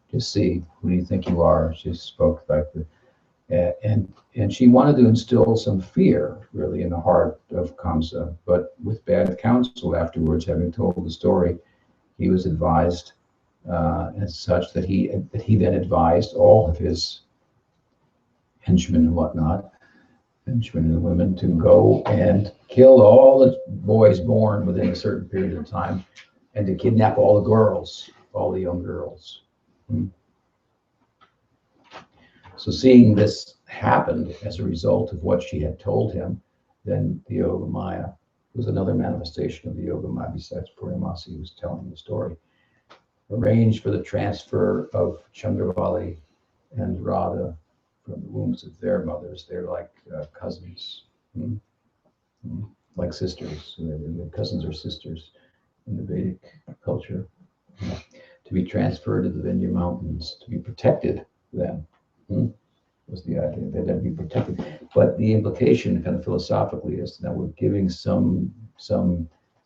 A: just see who do you think you are. She spoke like and she wanted to instill some fear really in the heart of Kamsa, but with bad counsel afterwards, having told the story, he was advised as such that he then advised all of his henchmen and whatnot, henchmen and women, to go and kill all the boys born within a certain period of time, and to kidnap all the girls, all the young girls. So seeing this happened as a result of what she had told him, then the Yogamaya was another manifestation of the Yogamaya besides Purnamasi, who was telling the story, arranged for the transfer of Chandravali and Radha from the wombs of their mothers. They're like cousins, like sisters. Cousins or sisters in the Vedic culture, to be transferred to the Vindhya Mountains, to be protected then. Was the idea that they'd be protected. But the implication kind of philosophically is that we're giving some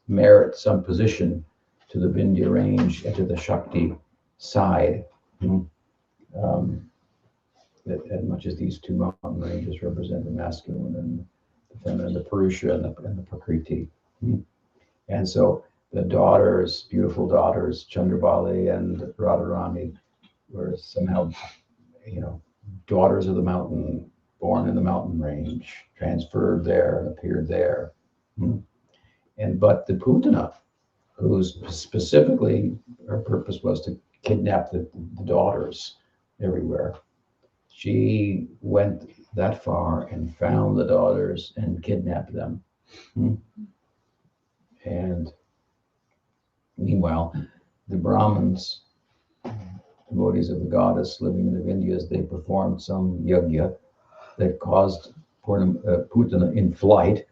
A: merit, some position to the Vindhya range and to the Shakti side. As much as these two mountain ranges represent the masculine and the feminine, the Purusha and the Prakriti. And so the daughters, beautiful daughters, Chandravali and Radharani, were somehow, daughters of the mountain, born in the mountain range, transferred there and appeared there. But the Putana, whose specifically her purpose was to kidnap the daughters everywhere, she went that far and found the daughters and kidnapped them. And meanwhile, the Brahmins, devotees of the goddess living in the Vindhyas, they performed some yajna that caused Putana in flight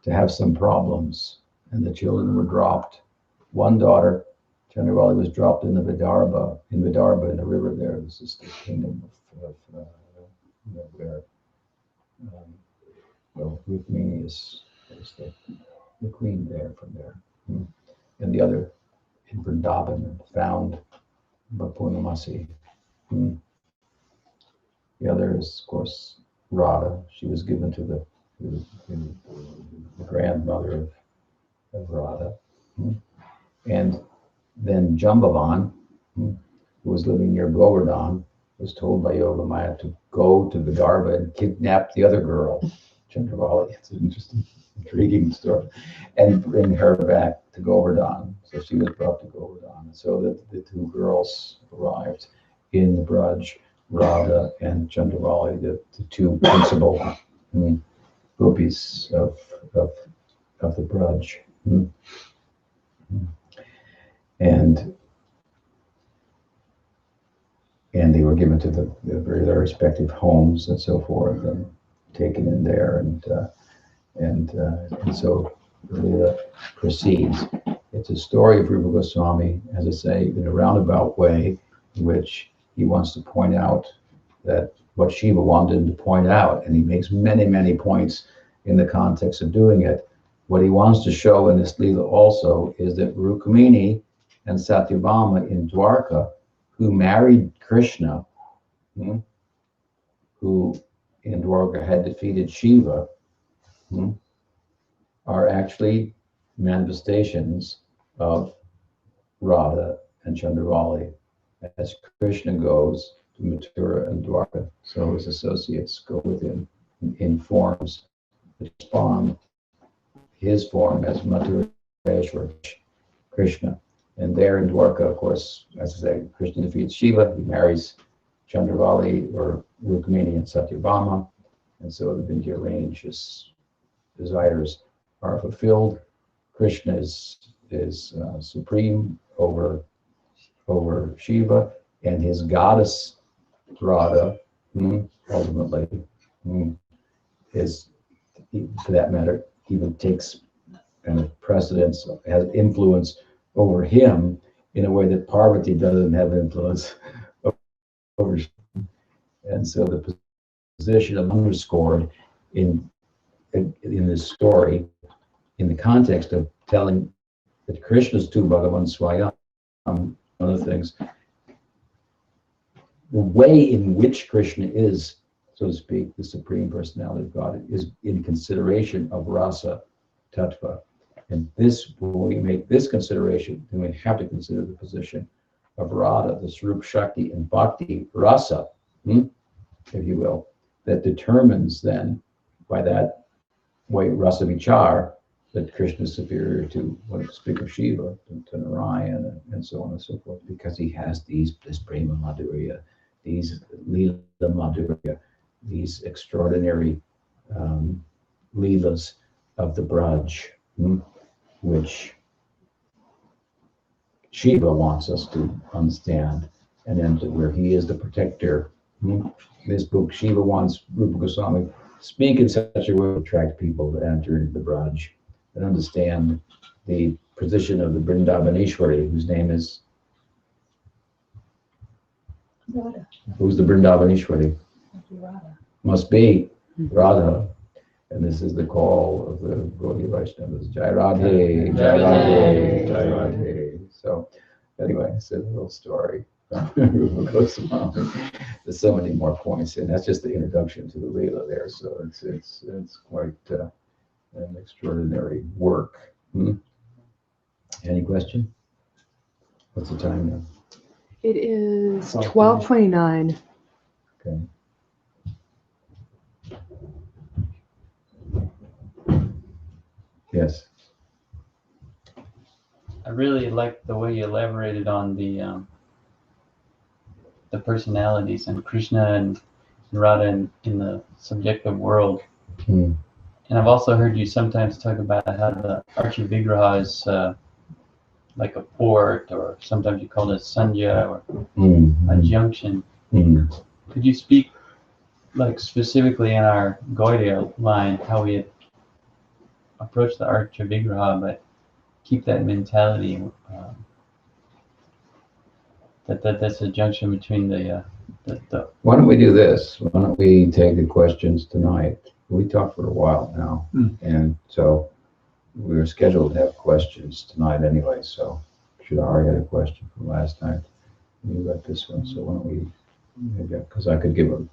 A: to have some problems, and the children were dropped. One daughter, Chandravali, was dropped in Vidarbha, in the river there. This is the kingdom of where Rukmini is the queen there from there. And the other in Vrindavan, found by Purnamasi. The other is, of course, Radha. She was given to the grandmother of Radha. And then Jambavan, who was living near Govardhan, was told by Yogamaya to go to Vidarbha and kidnap the other girl, Chandravali. It's an interesting, intriguing story, and bring her back to Govardhan. So she was brought to Govardhan. So the two girls arrived in the Braj, Radha and Chandravali, the two principal gopis of the Braj. And they were given to their respective homes and so forth, and taken in there, and so really proceeds. It's a story of Rupa Goswami, as I say, in a roundabout way, in which he wants to point out that what Shiva wanted him to point out, and he makes many, many points in the context of doing it. What he wants to show in this Leela also is that Rukmini and Satyabhama in Dwarka, who married Krishna, who in Dwarka had defeated Shiva, are actually manifestations of Radha and Chandravali as Krishna goes to Mathura and Dwarka. So his associates go with him in forms that respond his form as Mathureshwar Krishna. And there in Dwarka, of course, as I say, Krishna defeats Shiva, he marries Chandravali or Rukmini and Satyabhama, and so the Vindhya-range's desires are fulfilled. Krishna is supreme over Shiva, and his goddess Radha, ultimately, is, for that matter, even takes kind of precedence, has influence over him in a way that Parvati doesn't have influence over. And so the position of underscored in this story, in the context of telling that Krishna's tu Bhagavan Swayam, one of the things, the way in which Krishna is, so to speak, the Supreme Personality of God, is in consideration of rasa tattva. And this, when we make this consideration, then we have to consider the position of Radha, the Swarup Shakti and Bhakti rasa, if you will, that determines then, by that way, rasa vichar, that Krishna is superior to, when we speak of Shiva, to Narayan, and so on and so forth, because he has this prema madhurya, these lila madhurya, these extraordinary leelas of the Braj, which Shiva wants us to understand, and then where he is the protector. This book, Shiva wants Rupa Goswami speak in such a way to attract people to enter into the Braj and understand the position of the Vrindavaneshwari, whose name is
B: Radha.
A: Who's the Vrindavaneshwari?
B: Radha.
A: Must be Radha. And this is the call of the Gaudiya Vaishnavas. Jai Radhe, Jai Radhe, Jai Radhe. So anyway, it's a little story. There's so many more points, and that's just the introduction to the Leela there. So it's quite an extraordinary work. Any question? What's the time now?
B: It is 12:29.
A: Okay. Yes.
C: I really liked the way you elaborated on the personalities and Krishna and Radha in the subjective world. And I've also heard you sometimes talk about how the Archie Vigraha is like a port, or sometimes you call it Sandhya, or a junction. Could you speak like specifically in our Gaudiya line how we approach the Archie Vigraha, but keep that mentality that's a junction between the.
A: Why don't we do this? Why don't we take the questions tonight? We talked for a while now, and so we were scheduled to have questions tonight anyway. So Shadari had a question from last night. You got this one, so why don't we? Because I could give a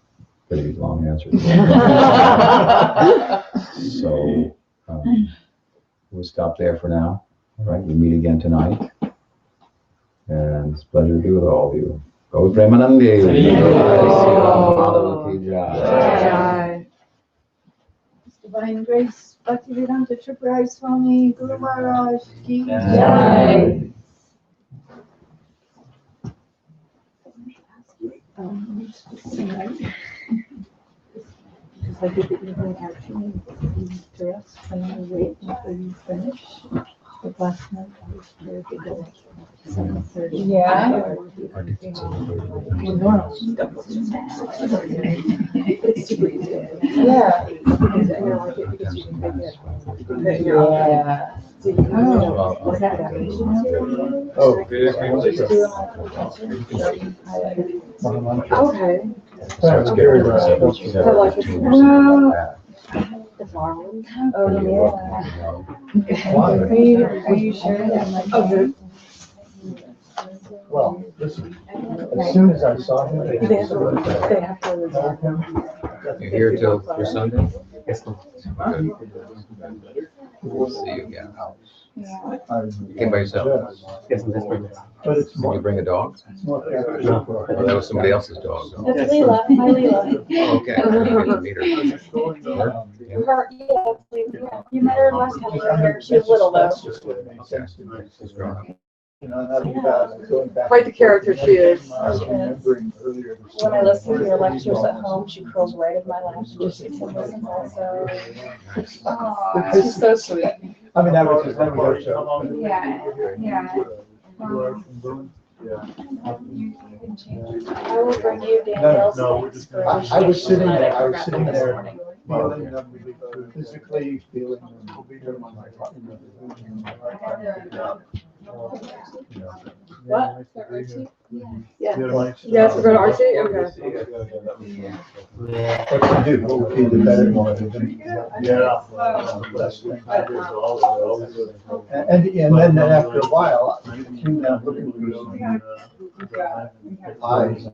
A: pretty long answer to that. So we'll stop there for now. All right, we meet again tonight, and it's a pleasure to be with all of you. Go Premanandi.
D: Divine Grace, Bhaktivedanta Tripurari Swami, Guru Maharaj Ki
C: Jai.
D: Because I did the evening action to us, and I wait until you finish. But last night I was very good at 7:30. Yeah. It's super easy. Yeah. Because I know I get because you can pick it. Yeah. Okay.
A: Sounds scary.
D: The Marlin.
A: Oh,
D: yeah. Are you sure? Oh, good.
E: Well, listen, as soon as I saw him,
B: They have to
E: told him,
A: You're here till your Sunday?
F: Yes, ma'am.
A: Good. We'll see you again.
D: Yeah.
A: You came by yourself?
F: Yes, ma'am. That's right.
E: But it's
A: Did you
E: more,
A: bring a dog?
E: it's more.
F: No.
A: Oh, that was somebody else's dog.
D: That's Leela, my Leela.
A: Oh, okay. I didn't meet her.
D: Her, yeah, you met her last time we were here. She was little though.
E: That's just what makes sense to me.
A: She's grown up.
E: You know, not about going back.
B: Quite the character she is.
E: I was remembering earlier this
D: When I
E: morning.
D: listen to your lectures at home, she curls right in my lap. She just sits and listens also. Aw, she's so sweet.
E: I mean, that was just having a show.
D: Yeah, yeah. I will bring you Danielle's inspiration.
E: I was sitting there, feeling them, physically feeling them.
B: What?
E: Yeah.
B: Yes, we're going to RC? Okay.
E: What you do, feed the better one. And then after a while, I came down looking for some eyes.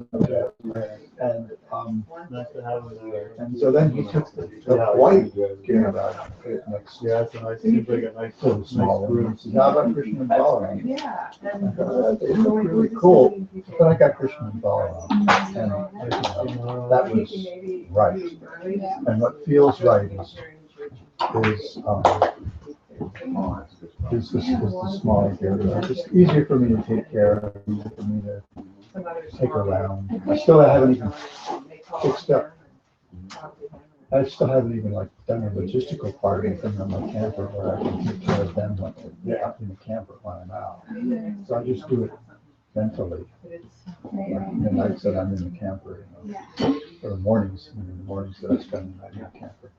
E: And so then he took the white care about it next.
G: Yeah, it's a nice, seems like a nice,
E: So small room. He said, how about Christian and Balaram?
B: Yeah.
E: They look really cool, but I got Christian and Balaram. And that was right. And what feels right is the smaller area. It's easier for me to take care of, easier for me to take around. I still haven't even fixed up. I still haven't even like done the logistical part of anything on my camper where I can take care of them when they're out in the camper when I'm out. So I just do it mentally. The nights that I'm in the camper, you know, or the mornings that I spend the night in the camper.